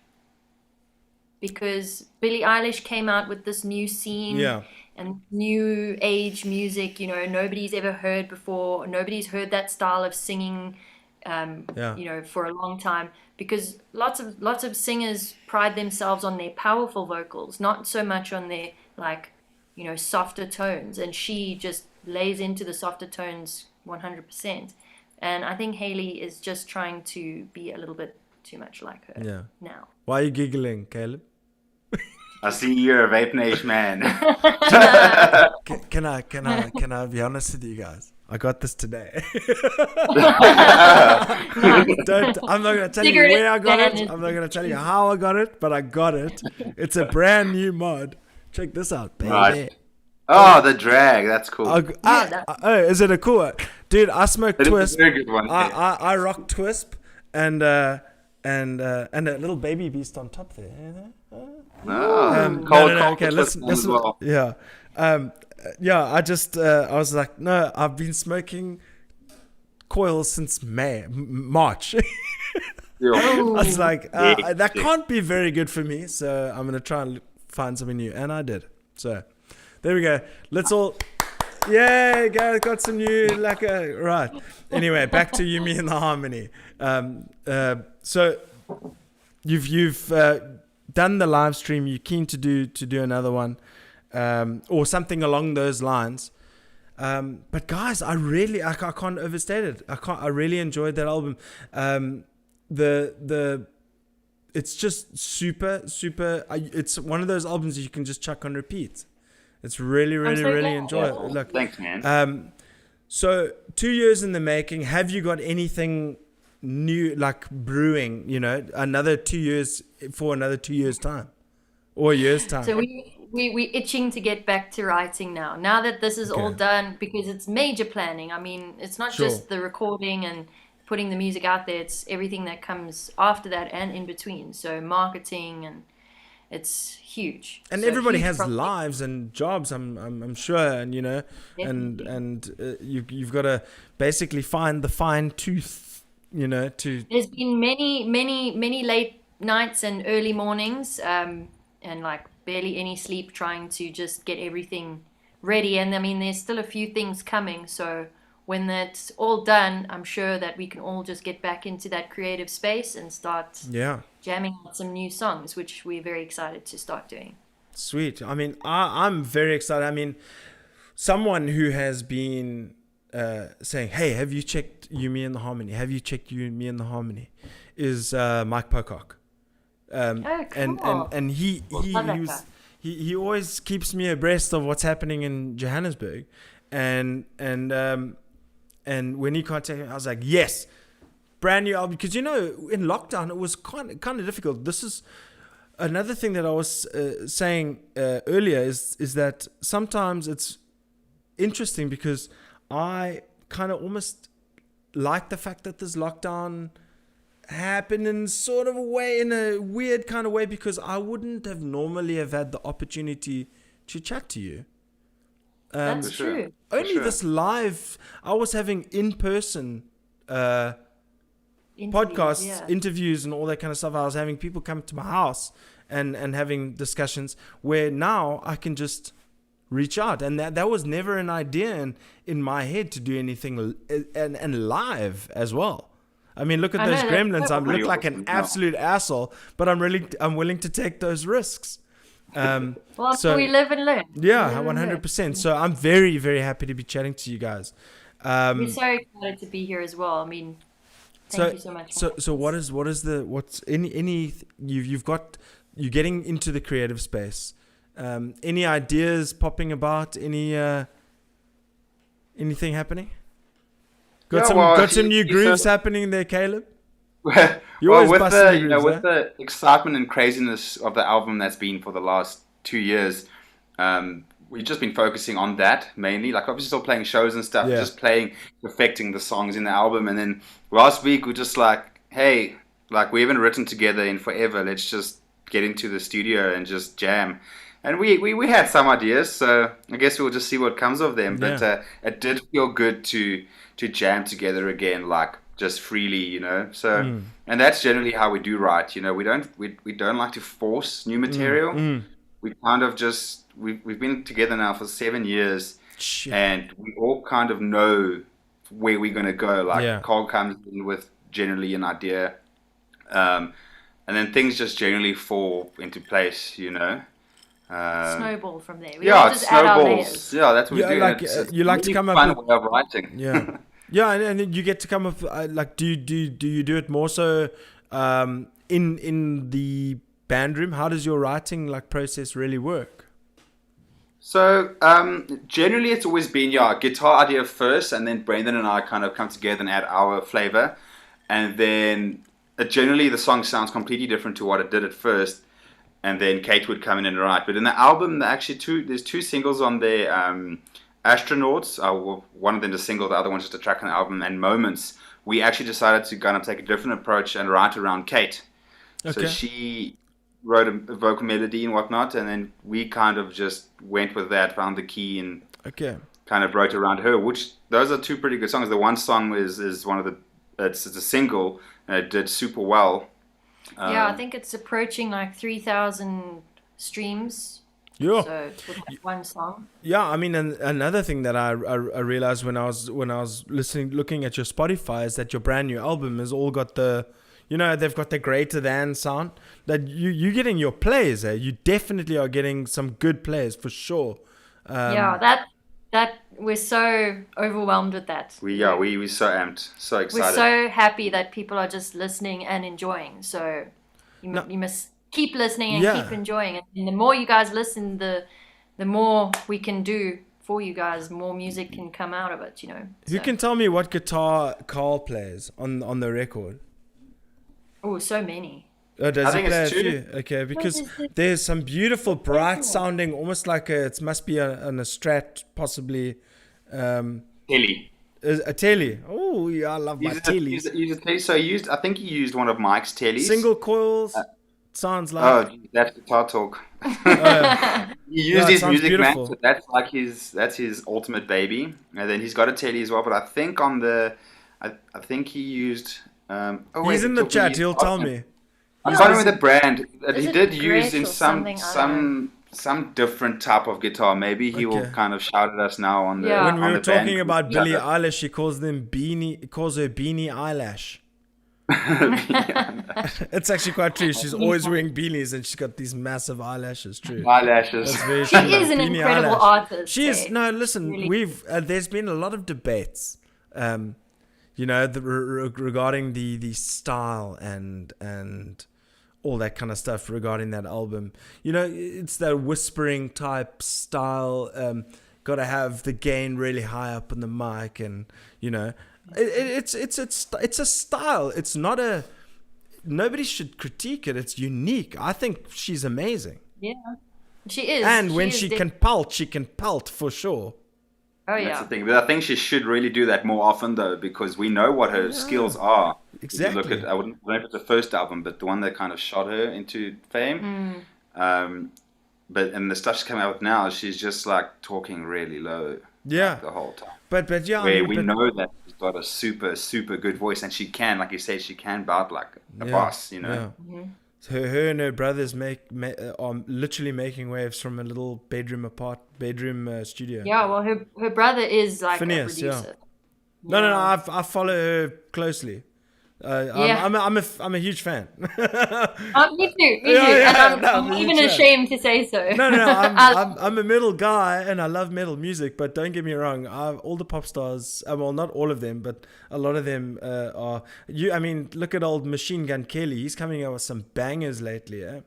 because Billie Eilish came out with this new scene Yeah. and new age music, nobody's ever heard before. Nobody's heard that style of singing, Yeah. for a long time because lots of singers pride themselves on their powerful vocals, not so much on their like, softer tones. And she just lays into the softer tones 100%. And I think Haley is just trying to be a little bit too much like her Yeah. now. Why are you giggling, Caleb? I see you're a Vape Nation man. Can I be honest with you guys? I got this today. I'm not gonna tell you Cigarette where I got ban it. is- I'm not gonna tell you how I got it, but I got it. It's a brand new mod. Check this out, baby. Right. Oh, the drag. That's cool. Oh, is it a cool one? Dude, I smoke It is a Twisp. very good one. I rock Twisp and a little baby beast on top there. Cold Okay, twist listen. as well. Yeah. I was like, no, I've been smoking coils since March. Yeah. I was like, Yeah. that can't be very good for me, so I'm gonna try and find something new, and I did. So there we go. Let's all, yay, got some new lacquer. Right. Anyway, back to you, me, and the harmony. So you've done the live stream. You're keen to do another one, or something along those lines. But guys, I can't overstate it. I really enjoyed that album. It's just super. It's one of those albums that you can just chuck on repeat. It's really glad. enjoyable. Look, Thanks, man. so 2 years in the making. Have you got anything new, like brewing? Another 2 years for another 2 years time, or a year's time. So we itching to get back to writing now. Now that this is all Okay. done, because it's major planning. I mean, it's not Sure. just the recording and putting the music out there. It's everything that comes after that and in between. So marketing, and it's huge. And So everybody huge has project. lives and jobs. I'm sure, and you've got to basically find the fine tooth. To There's been many late nights and early mornings, and like barely any sleep trying to just get everything ready. And I mean, there's still a few things coming. So when that's all done, I'm sure that we can all just get back into that creative space and start yeah. jamming out some new songs, which we're very excited to start doing. Sweet. I mean, I'm very excited. I mean, someone who has been saying, "Hey, have you checked You, Me, and the Harmony? Have you checked You, Me, and the Harmony?" Is Mike Pocock. Oh, And cool. he Love that was, guy. he always keeps me abreast of what's happening in Johannesburg, and when he contacted me, I was like, yes, brand new album, because in lockdown it was kind of difficult. This is another thing that I was saying earlier is that sometimes it's interesting because I kind of almost like the fact that this lockdown happened in sort of a way, in a weird kind of way, because I wouldn't have normally have had the opportunity to chat to you. That's For sure. true. For Only sure. this live, I was having in-person Interviews, podcasts, yeah. interviews, and all that kind of stuff. I was having people come to my house and having discussions where now I can just reach out. And that was never an idea in my head to do anything and live as well. I mean, look at I those know, that's gremlins. I cool. look like an absolute asshole, but I'm willing to take those risks. Well, so- we live and learn. Yeah, We live and learn. 100%. So I'm very, very happy to be chatting to you guys. We're so excited to be here as well. I mean, thank you so much. So what's any you're getting into the creative space? Any ideas popping about? Anything happening? Got some new grooves happening there, Caleb? You always with bust the new grooves, with the excitement and craziness of the album that's been for the last 2 years, we've just been focusing on that mainly. Like obviously still playing shows and stuff, Yeah. just playing, perfecting the songs in the album. And then last week we just like, hey, like we haven't written together in forever. Let's just get into the studio and just jam. And we had some ideas, so I guess we'll just see what comes of them. But Yeah. it did feel good to jam together again, like just freely, you know. So, and that's generally how we do write. You know, we don't like to force new material. We kind of just we've been together now for 7 years, Shit. and we all kind of know where we're gonna go. Like Yeah. Cole comes in with generally an idea, and then things just generally fall into place, you know. Snowball from there. We Yeah, all it just add our snowballs. layers. Yeah, that's what Yeah, we do. like, It's you like to really come up fun with- way of writing. Yeah. Yeah, and then you get to come up like do you do it more so in the band room? How does your writing like process really work? So generally, it's always been guitar idea first, and then Brendan and I kind of come together and add our flavor, and then generally the song sounds completely different to what it did at first, and then Cait would come in and write. But in the album, there's two singles on there. Astronauts, one of them is a single, the other one's just a track on the album, and Moments. We actually decided to kind of take a different approach and write around Cait. So Okay. she wrote a vocal melody and whatnot, and then we kind of just went with that, found the key, and Okay. kind of wrote around her. Which those are two pretty good songs. The one song is one of the it's a single, and it did super well. Yeah, I think it's approaching like 3,000 streams. Yeah. So with that one song. Yeah, I mean, and another thing that I realized when I was looking at your Spotify is that your brand new album has all got the, you know, they've got the greater than sound. That you getting your plays, eh? You definitely are getting some good plays for sure. Yeah, that we're so overwhelmed with that. We're so amped, so excited. We're so happy that people are just listening and enjoying. So you must keep listening and Yeah. keep enjoying it. And the more you guys listen, the more we can do for you guys, more music can come out of it, you know. Who So- can tell me what guitar Carl plays on the record? Oh, so many. Oh, does I he think play a it's two. few? Okay, because is it? there's some beautiful, bright sounding, almost like it must be on a Strat, possibly Kelly. a Telly. Oh, yeah, I love my Tellys. I think he used one of Mike's tellies. Single coils sounds like. Oh, that's guitar talk. He used No, it his sounds music beautiful. man, so that's his ultimate baby. And then he's got a telly as well. But I think I think he used. He's in the chat. He'll tell me. I can't remember the brand. Is He it did use Gretsch in or something? I don't some different type of guitar. Maybe he will Okay. kind of shout at us now on the. Yeah. When we on were the band talking group about chat. Billie Eilish, he calls her Beanie Eyelash. It's actually quite true. She's always wearing beanies and she's got these massive eyelashes. True. Eyelashes. That's very She true. is an Beanie incredible Eyelash. artist. She is. eh? No, listen. Really. We've there's been a lot of debates, you know, regarding the style and all that kind of stuff regarding that album. You know, it's that whispering type style. Got to have the gain really high up on the mic, and you know, it's a style. It's not a. Nobody should critique it. It's unique. I think she's amazing. Yeah. She is. And when is she def- can pelt for sure. Oh, That's yeah. the thing. But I think she should really do that more often, though, because we know what her skills are. If you Exactly. look at, I don't know if it's the first album, but the one that kind of shot her into fame. And the stuff she's coming out with now, she's just like talking really low Yeah. the whole time. But yeah, Where I mean, we but- know that she's got a super, super good voice, and she can, like you said, she can bout like a yeah, boss, you know. Yeah. So her and her brothers are literally making waves from a little bedroom studio. Yeah, well, her brother is like Phineas, a yeah. producer. No, I follow her closely. Yeah. I'm a huge fan. Me too. Me too. Yeah, And no, I'm me even too. ashamed to say so. No, I'm a metal guy and I love metal music, but don't get me wrong, all the pop stars, well, not all of them, but a lot of them are. I mean, look at old Machine Gun Kelly. He's coming out with some bangers lately, eh?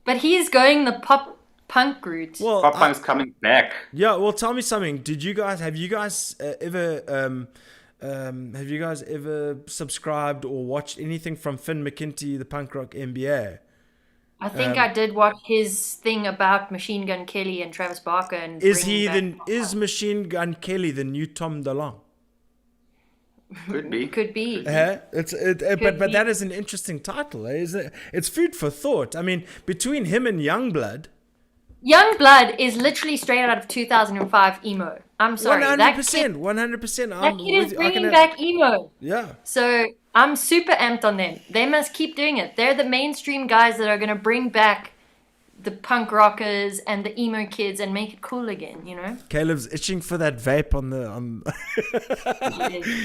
But he's going the pop punk route. Well, Pop punk's coming back. yeah. Well, tell me something. Have you guys ever subscribed or watched anything from Finn McKenty, the punk rock MBA? I think I did watch his thing about Machine Gun Kelly and Travis Barker and Is bringing he back is Machine Gun Kelly the new Tom DeLonge? Could be. Could be. But that is an interesting title. It's food for thought. I mean, between him and Youngblood, Youngblood is literally straight out of 2005 emo. I'm sorry. 100%, 100%. That kid is bringing back emo. Yeah. So I'm super amped on them. They must keep doing it. They're the mainstream guys that are going to bring back the punk rockers and the emo kids and make it cool again, you know? Caleb's itching for that vape on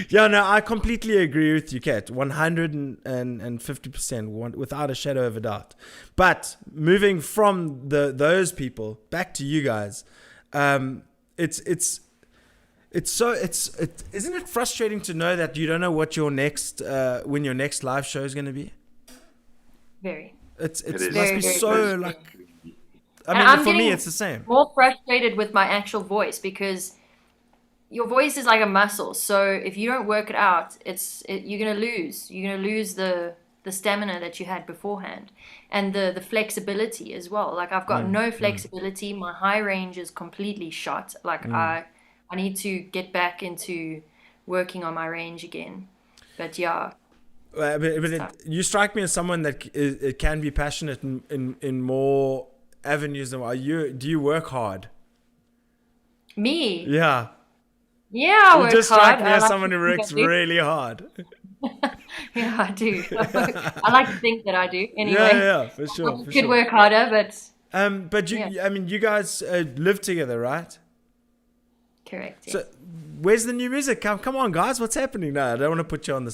Yeah, no, I completely agree with you, Cait. 150%, without a shadow of a doubt. But moving from those people back to you guys, isn't it frustrating to know that you don't know what your next when your next live show is going to be? Very. It is. must Very, be very so frustrating. like. And I I'm mean, for me, getting it's the same. More frustrated with my actual voice because your voice is like a muscle. So if you don't work it out, you're gonna lose. You're gonna lose the stamina that you had beforehand, and the flexibility as well. Like I've got no flexibility. My high range is completely shot. Like I need to get back into working on my range again. But yeah. You strike me as someone that it can be passionate in more avenues than do you work hard? Me? Yeah. Yeah, I work You just strike me hard. as someone who works really hard. Yeah, I do. I like to think that I do. Anyway, Yeah, for sure. I could work harder, but But I mean, you guys live together, right? correct. Yes. So, where's the new music? Come on, guys, what's happening? No, I don't want to put you on the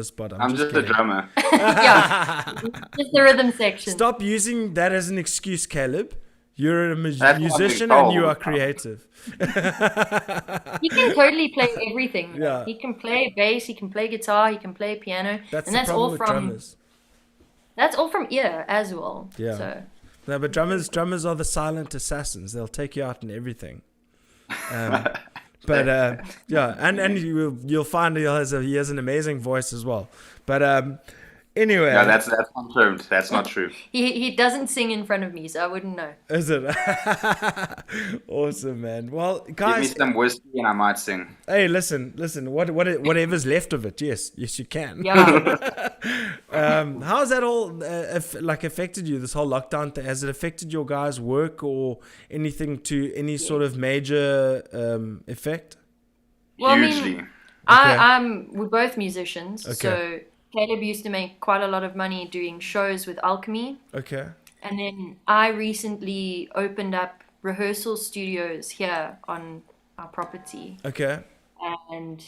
spot. I'm just a kidding. drummer. Yeah, just the rhythm section. Stop using that as an excuse, Caleb. You're a That's musician not and you big are creative. He can totally play everything. Yeah. He can play bass, he can play guitar, he can play piano, That's and the that's problem all with from drummers. that's all from ear as well. Yeah. So No, but drummers are the silent assassins. They'll take you out in everything. But yeah, and you'll find he has an amazing voice as well. But anyway, No, that's confirmed. That's not true. he doesn't sing in front of me, so I wouldn't know. is it awesome, man? Well, Give me guys, some whiskey and I might sing. hey, listen. Whatever's left of it, yes, you can. Yeah. How's that all affected you? This whole lockdown thing, has it affected your guys' work or anything to any sort of major effect? Well, Hugely. I mean, we're both musicians, Okay. so Caleb used to make quite a lot of money doing shows with Alchemy. Okay. And then I recently opened up rehearsal studios here on our property. Okay. And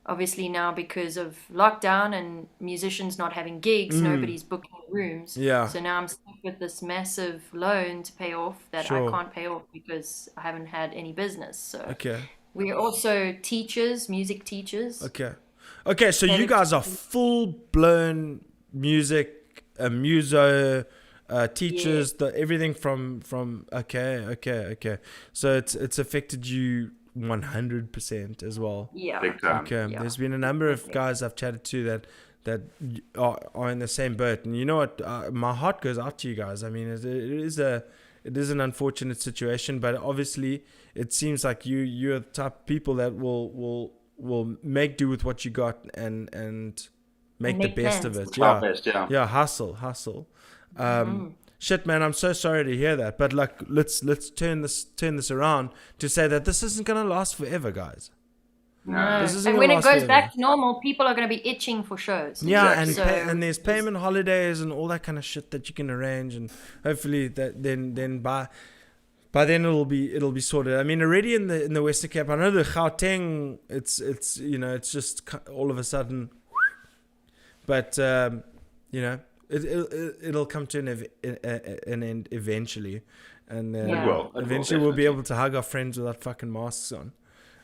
obviously now because of lockdown and musicians not having gigs, nobody's booking rooms. Yeah. So now I'm stuck with this massive loan to pay off that Sure. I can't pay off because I haven't had any business. So Okay. we're also teachers, music teachers. Okay, so you guys are full-blown music, muso, teachers, everything from okay. So it's affected you 100% as well. Yeah. Big time. Okay, Yeah. there's been a number of guys I've chatted to that are in the same boat, and you know what? My heart goes out to you guys. I mean, it is an unfortunate situation, but obviously it seems like you're the type of people that will make do with what you got and make the best of it. Our best, yeah. Yeah, hustle. Shit, man, I'm so sorry to hear that. But like, let's turn this around to say that this isn't gonna last forever, guys. No. This isn't And gonna when it last goes forever. back to normal, people are going to be itching for shows. Yeah, Exactly. and there's payment holidays and all that kind of shit that you can arrange, and hopefully that then by then it'll be sorted. I mean, already in the Western Cape, I know the Gauteng, it's just all of a sudden, but it'll come to an end eventually, and Yeah. It will, eventually we'll be definitely. able to hug our friends without fucking masks on,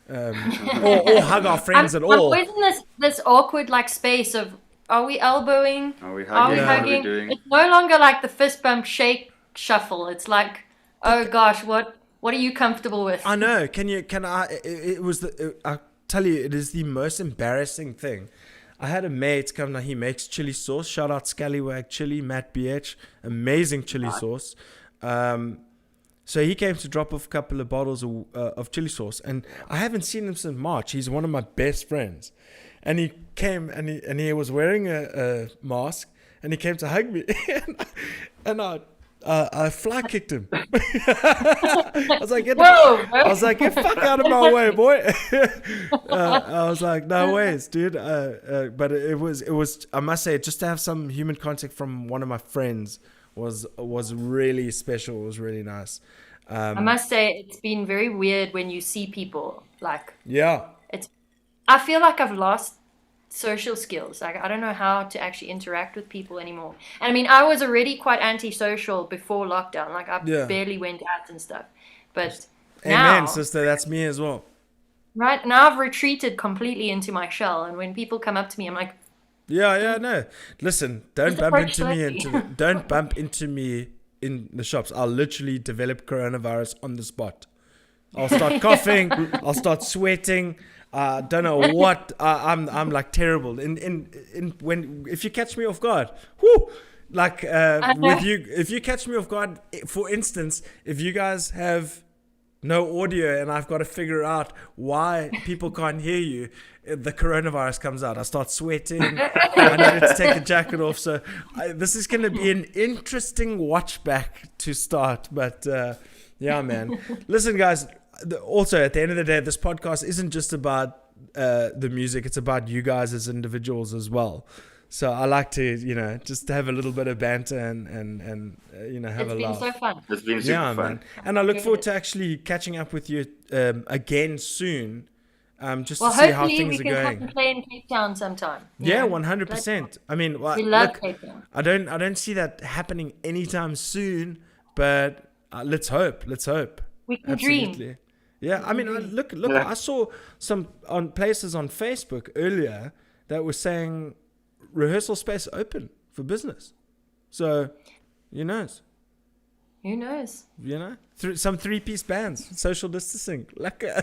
or hug our friends I'm at all. always in this awkward like space of, are we elbowing? Are we Are we hugging? What are we hugging? doing? It's no longer like the fist bump shake shuffle. It's like, oh gosh, what are you comfortable with? I know. I tell you, it is the most embarrassing thing. I had a mate come now. He makes chili sauce. Shout out Scallywag Chili, Matt BH. Amazing chili sauce. So he came to drop off a couple of bottles of chili sauce, and I haven't seen him since March. He's one of my best friends, and he came and he was wearing a mask, and he came to hug me, and I fly kicked him. I was like, get fuck out of my way, boy. I was like, no ways, dude. But it was. I must say, just to have some human contact from one of my friends was really special. It was really nice. I must say, it's been very weird when you see people like. Yeah. I feel like I've lost social skills. Like, I don't know how to actually interact with people anymore. And I mean, I was already quite antisocial before lockdown. Like, I barely went out and stuff. But now, amen, sister. That's me as well. Right now, I've retreated completely into my shell. And when people come up to me, I'm like, no. Listen, don't bump into me in the shops. I'll literally develop coronavirus on the spot. I'll start coughing. I'll start sweating. Don't know what. I'm like terrible. If you catch me off guard, whoo, like with you, if you catch me off guard, for instance, if you guys have no audio and I've got to figure out why people can't hear you, the coronavirus comes out. I start sweating. I need to take the jacket off. So this is going to be an interesting watch back to start. But yeah, man. Listen, guys. Also, at the end of the day, this podcast isn't just about the music. It's about you guys as individuals as well. So I like to, just have a little bit of banter and have a laugh. It's been so fun. It's been super fun. Man. And I look forward to actually catching up with you again soon. Just to see how things are going. Hopefully we can come and play in Cape Town sometime. Yeah, 100%. I mean, we love Cape Town. I don't see that happening anytime soon, but let's hope. We can Absolutely. dream. Yeah, I mean, look. I saw some on places on Facebook earlier that were saying rehearsal space open for business. So, who knows? Who knows? Some 3-piece bands, social distancing. Yeah,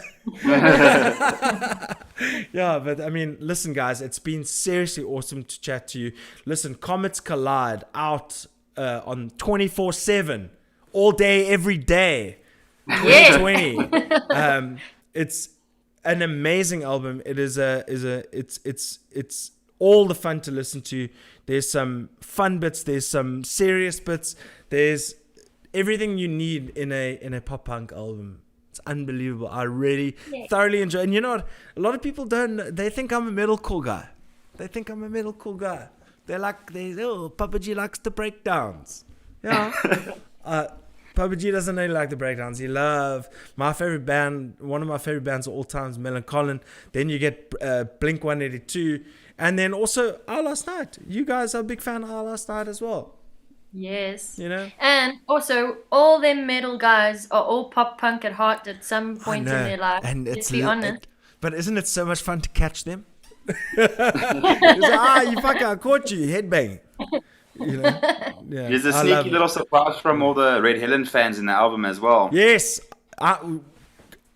but I mean, listen, guys, it's been seriously awesome to chat to you. Listen, Comets Collide out on 24/7, all day, every day. 2020. It's an amazing album. It is it's all the fun to listen to. There's some fun bits, there's some serious bits, there's everything you need in a pop punk album. It's unbelievable. I really thoroughly enjoy it. And you know what? A lot of people they think I'm a metalcore guy. They're like, Papa G likes the breakdowns. Yeah. Papa G doesn't really like the breakdowns. He loves my favorite band. One of my favorite bands of all time is Melancholy. Then you get Blink 182, and then also Our Last Night. You guys are a big fan of Our Last Night as well. Yes. And also all them metal guys are all pop punk at heart at some point in their life. And let's be honest. But isn't it so much fun to catch them? You fucker, I caught you headbanging. Yeah. There's a sneaky little surprise from all the Red Helen fans in the album as well. Yes.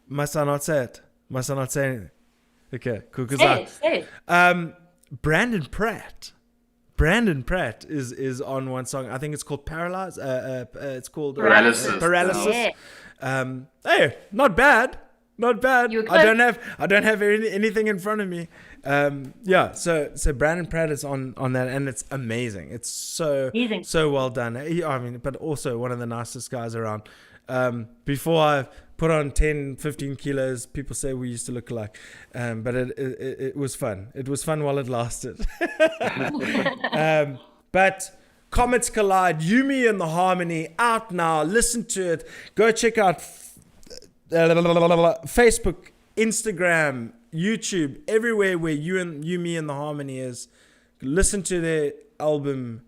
Must I not say it? Must I not say anything? Okay, cool. Say it. Brandon Pratt is on one song. I think it's called Paralyze. It's called Paralysis. Yeah. Hey, not bad. I don't have anything in front of me. So Brandon Pratt is on that, and it's amazing. It's so well done. I mean, but also one of the nicest guys around. Before I put on 10, 15 kilos, people say we used to look alike. But it was fun. It was fun while it lasted. But Comets Collide, Yumi and the Harmony, out now. Listen to it. Go check out Facebook, Instagram, YouTube, everywhere where Yumi and the Harmony is. Listen to their album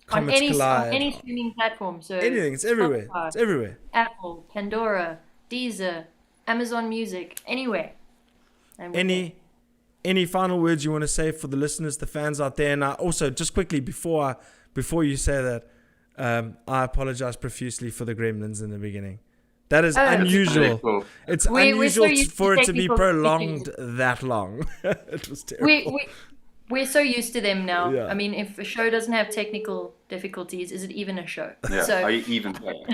Comets Collide. On any streaming platform. So anything, it's everywhere. Spotify, It's everywhere. Apple, Pandora, Deezer, Amazon Music, anywhere. Any final words you want to say for the listeners, the fans out there? And also, just quickly before you say that, I apologize profusely for the gremlins in the beginning. That is Oh. That's really unusual. cool. It's We're so unusual used to for it to be technical prolonged that long. It was terrible. We're so used to them now. Yeah. I mean, if a show doesn't have technical difficulties, is it even a show? Yeah. So, Are you even playing?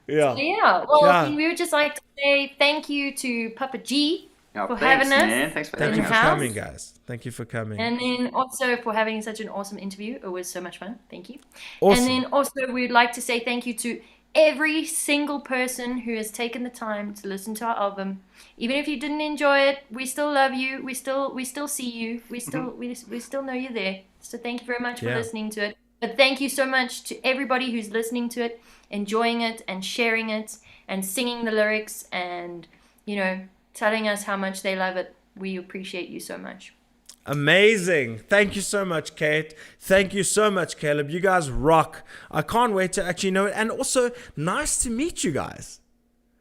Yeah. yeah. Well, Yeah. we would just like to say thank you to Papa G Yeah, for thanks, having us. man. Thanks for Thank having you in for us. house. coming, guys. Thank you for coming. And then also for having such an awesome interview. It was so much fun. Thank you. Awesome. And then also we'd like to say thank you to every single person who has taken the time to listen to our album. Even if you didn't enjoy it, we still love you. We still see you. We still know you're there. So thank you very much for Yeah. listening to it. But thank you so much to everybody who's listening to it, enjoying it and sharing it and singing the lyrics and, telling us how much they love it. We appreciate you so much. Amazing. Thank you so much, Cait. Thank you so much, Caleb. You guys rock. I can't wait to actually know it. And also, nice to meet you guys.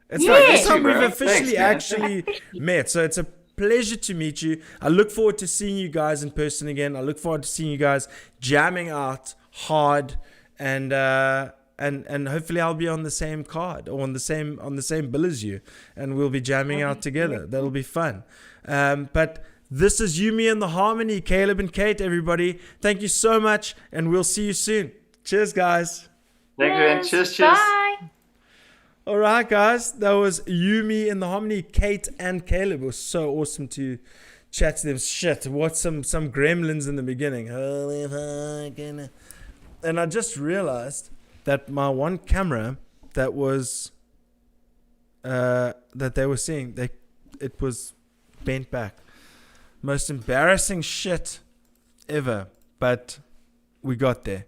It's Yeah. like this You too, time we've bro. officially Thanks, man. actually met. So it's a pleasure to meet you. I look forward to seeing you guys in person again. I look forward to seeing you guys jamming out hard, and hopefully I'll be on the same card or on the same bill as you, and we'll be jamming out together. That'll be fun. But this is You, Me, and the Harmony. Caleb and Cait, everybody. Thank you so much, and we'll see you soon. Cheers, guys. Thank you, man. Yes, Cheers. Bye. All right, guys. That was You, Me, and the Harmony. Cait and Caleb. It was so awesome to chat to them. Shit, what some gremlins in the beginning. Holy fucking. And I just realized that my one camera that was that they were seeing, it was bent back. Most embarrassing shit ever. But we got there.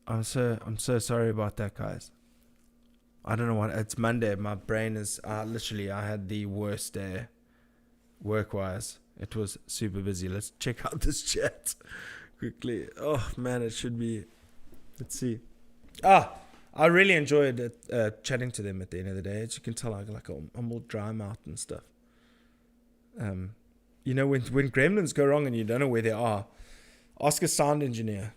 I'm so sorry about that, guys. I don't know what. It's Monday. My brain is literally. I had the worst day, work-wise. It was super busy. Let's check out this chat quickly. Oh man, it should be. Let's see. I really enjoyed it, chatting to them at the end of the day. As you can tell, I'm all dry mouth and stuff. When gremlins go wrong and you don't know where they are, ask a sound engineer.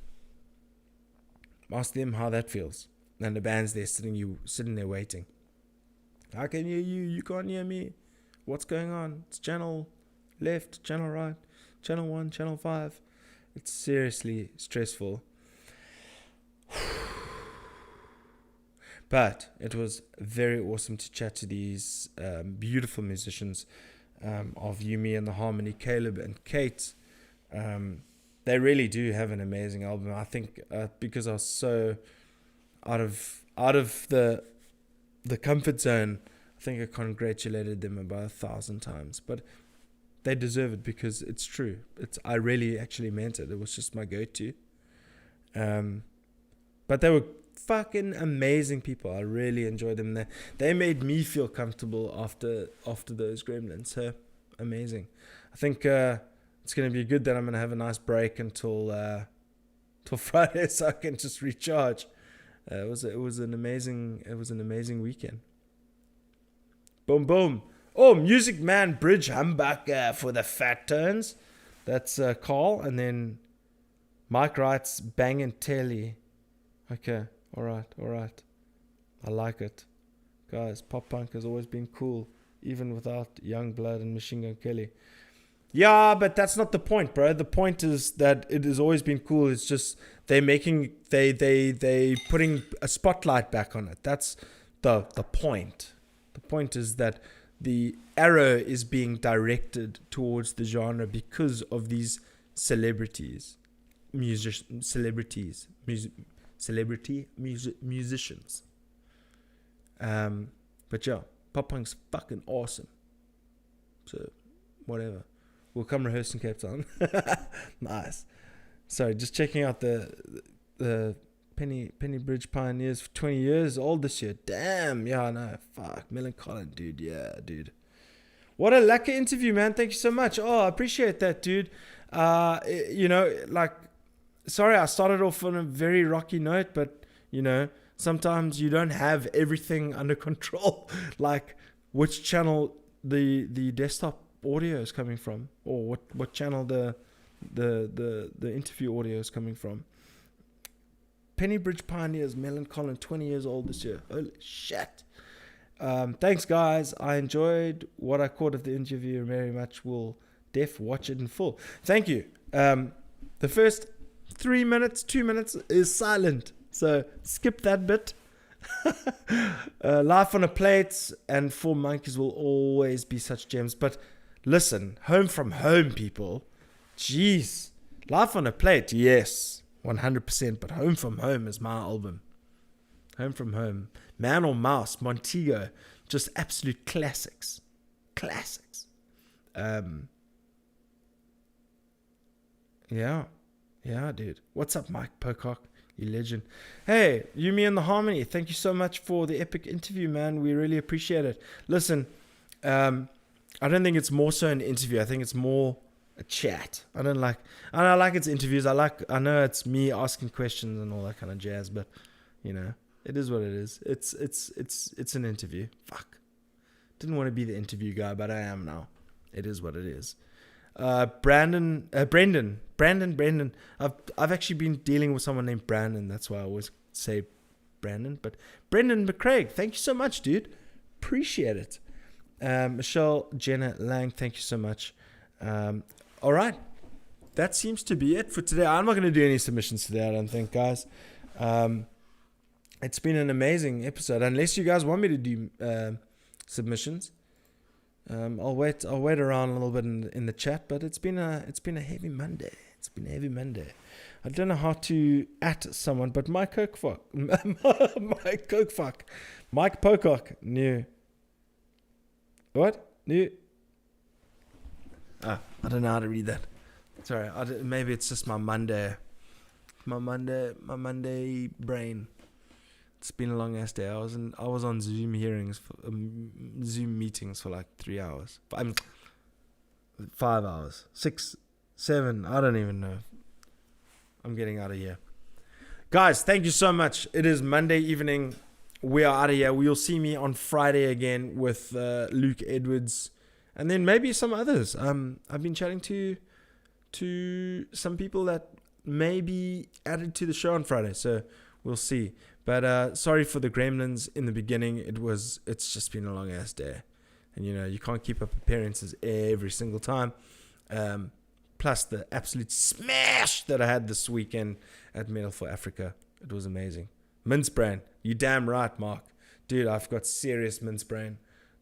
Ask them how that feels. And the band's there sitting there waiting. I can hear you. You can't hear me. What's going on? It's channel left, channel right, channel 1, channel 5. It's seriously stressful. But it was very awesome to chat to these beautiful musicians of You, Me, and the Harmony, Caleb and Cait. They really do have an amazing album. I think because I was so out of the comfort zone, I think I congratulated them about 1,000 times. But they deserve it because it's true. I really actually meant it. It was just my go-to. But they were fucking amazing people. I really enjoyed them. They made me feel comfortable after those gremlins. So amazing. I think it's going to be good that I'm going to have a nice break until Friday, so I can just recharge. It was an amazing weekend. Boom boom. Oh, Music Man Bridge Humbucker for the fat turns. That's Carl, and then Mike writes bangin' telly. Okay, all right. I like it, guys. Pop punk has always been cool, even without Young Blood and Machine Gun Kelly. Yeah, but that's not the point, bro. The point is that it has always been cool. It's just they putting a spotlight back on it. That's the point. The point is that the arrow is being directed towards the genre because of these musicians. But yeah, pop punk's fucking awesome. So, whatever. We'll come rehearse in Cape Town. Nice. Sorry, just checking out the Penny Bridge Pioneers for 20 years old this year. Damn. Yeah, no. Fuck. Melancholy, dude. Yeah, dude. What a lucky interview, man. Thank you so much. Oh, I appreciate that, dude. Sorry, I started off on a very rocky note, but, sometimes you don't have everything under control. Like which channel the desktop audio is coming from, or what channel the interview audio is coming from. Pennybridge Pioneers, Mellon Collin, 20 years old this year. Holy shit. Thanks, guys. I enjoyed what I caught of the interview very much. Will watch it in full. Thank you. The first 2 minutes is silent. So skip that bit. Life on a Plate and 4 Monkeys will always be such gems. But listen, Home from Home, people. Jeez. Life on a Plate, yes. 100%. But Home from Home is my album. Home from Home. Man or Mouse, Montego. Just absolute classics. Classics. Yeah, dude. What's up, Mike Pocock? You legend. Hey, you, me, and the Harmony. Thank you so much for the epic interview, man. We really appreciate it. Listen, I don't think it's more so an interview. I think it's more a chat. I like it's interviews. I know it's me asking questions and all that kind of jazz, but you know, it is what it is. It's an interview. Fuck. Didn't want to be the interview guy, but I am now. It is what it is. Brendan. I've actually been dealing with someone named Brandon. That's why I always say Brandon. But Brendan McCraig, thank you so much, dude. Appreciate it. Michelle Jenna Lang, thank you so much. All right. That seems to be it for today. I'm not going to do any submissions today, I don't think, guys. It's been an amazing episode. Unless you guys want me to do submissions. I'll wait around a little bit in the chat, but it's been a heavy Monday. I don't know how to at someone, but Mike Pocock knew. What? New? I don't know how to read that. Sorry, maybe it's just my Monday brain. It's been a long ass day. I was on Zoom meetings for like 3 hours. 5 hours, 6, 7. I don't even know. I'm getting out of here, guys. Thank you so much. It is Monday evening. We are out of here. We'll see me on Friday again with Luke Edwards, and then maybe some others. I've been chatting to some people that may be added to the show on Friday, so we'll see. But sorry for the gremlins in the beginning. It's just been a long ass day, and you know you can't keep up appearances every single time. Plus the absolute smash that I had this weekend at Metal for Africa. It was amazing. Mince brain. You damn right, Mark. Dude, I've got serious mince brain.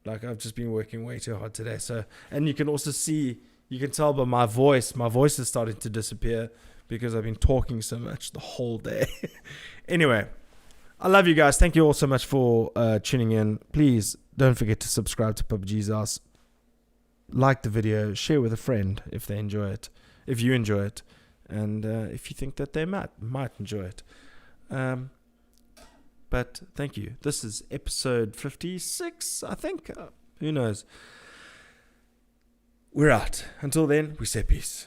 Like I've just been working way too hard today. So, and you can also see, you can tell by my voice is starting to disappear because I've been talking so much the whole day. Anyway. I love you guys. Thank you all so much for tuning in. Please don't forget to subscribe to PUBG's Ass. Like the video. Share with a friend if they enjoy it. If you enjoy it. And if you think that they might enjoy it. But thank you. This is episode 56, I think. Who knows? We're out. Until then, we say peace.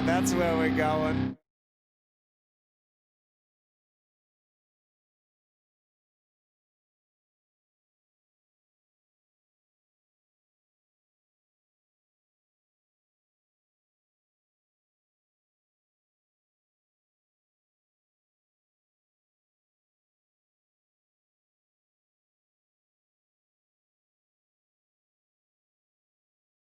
That's where we're going.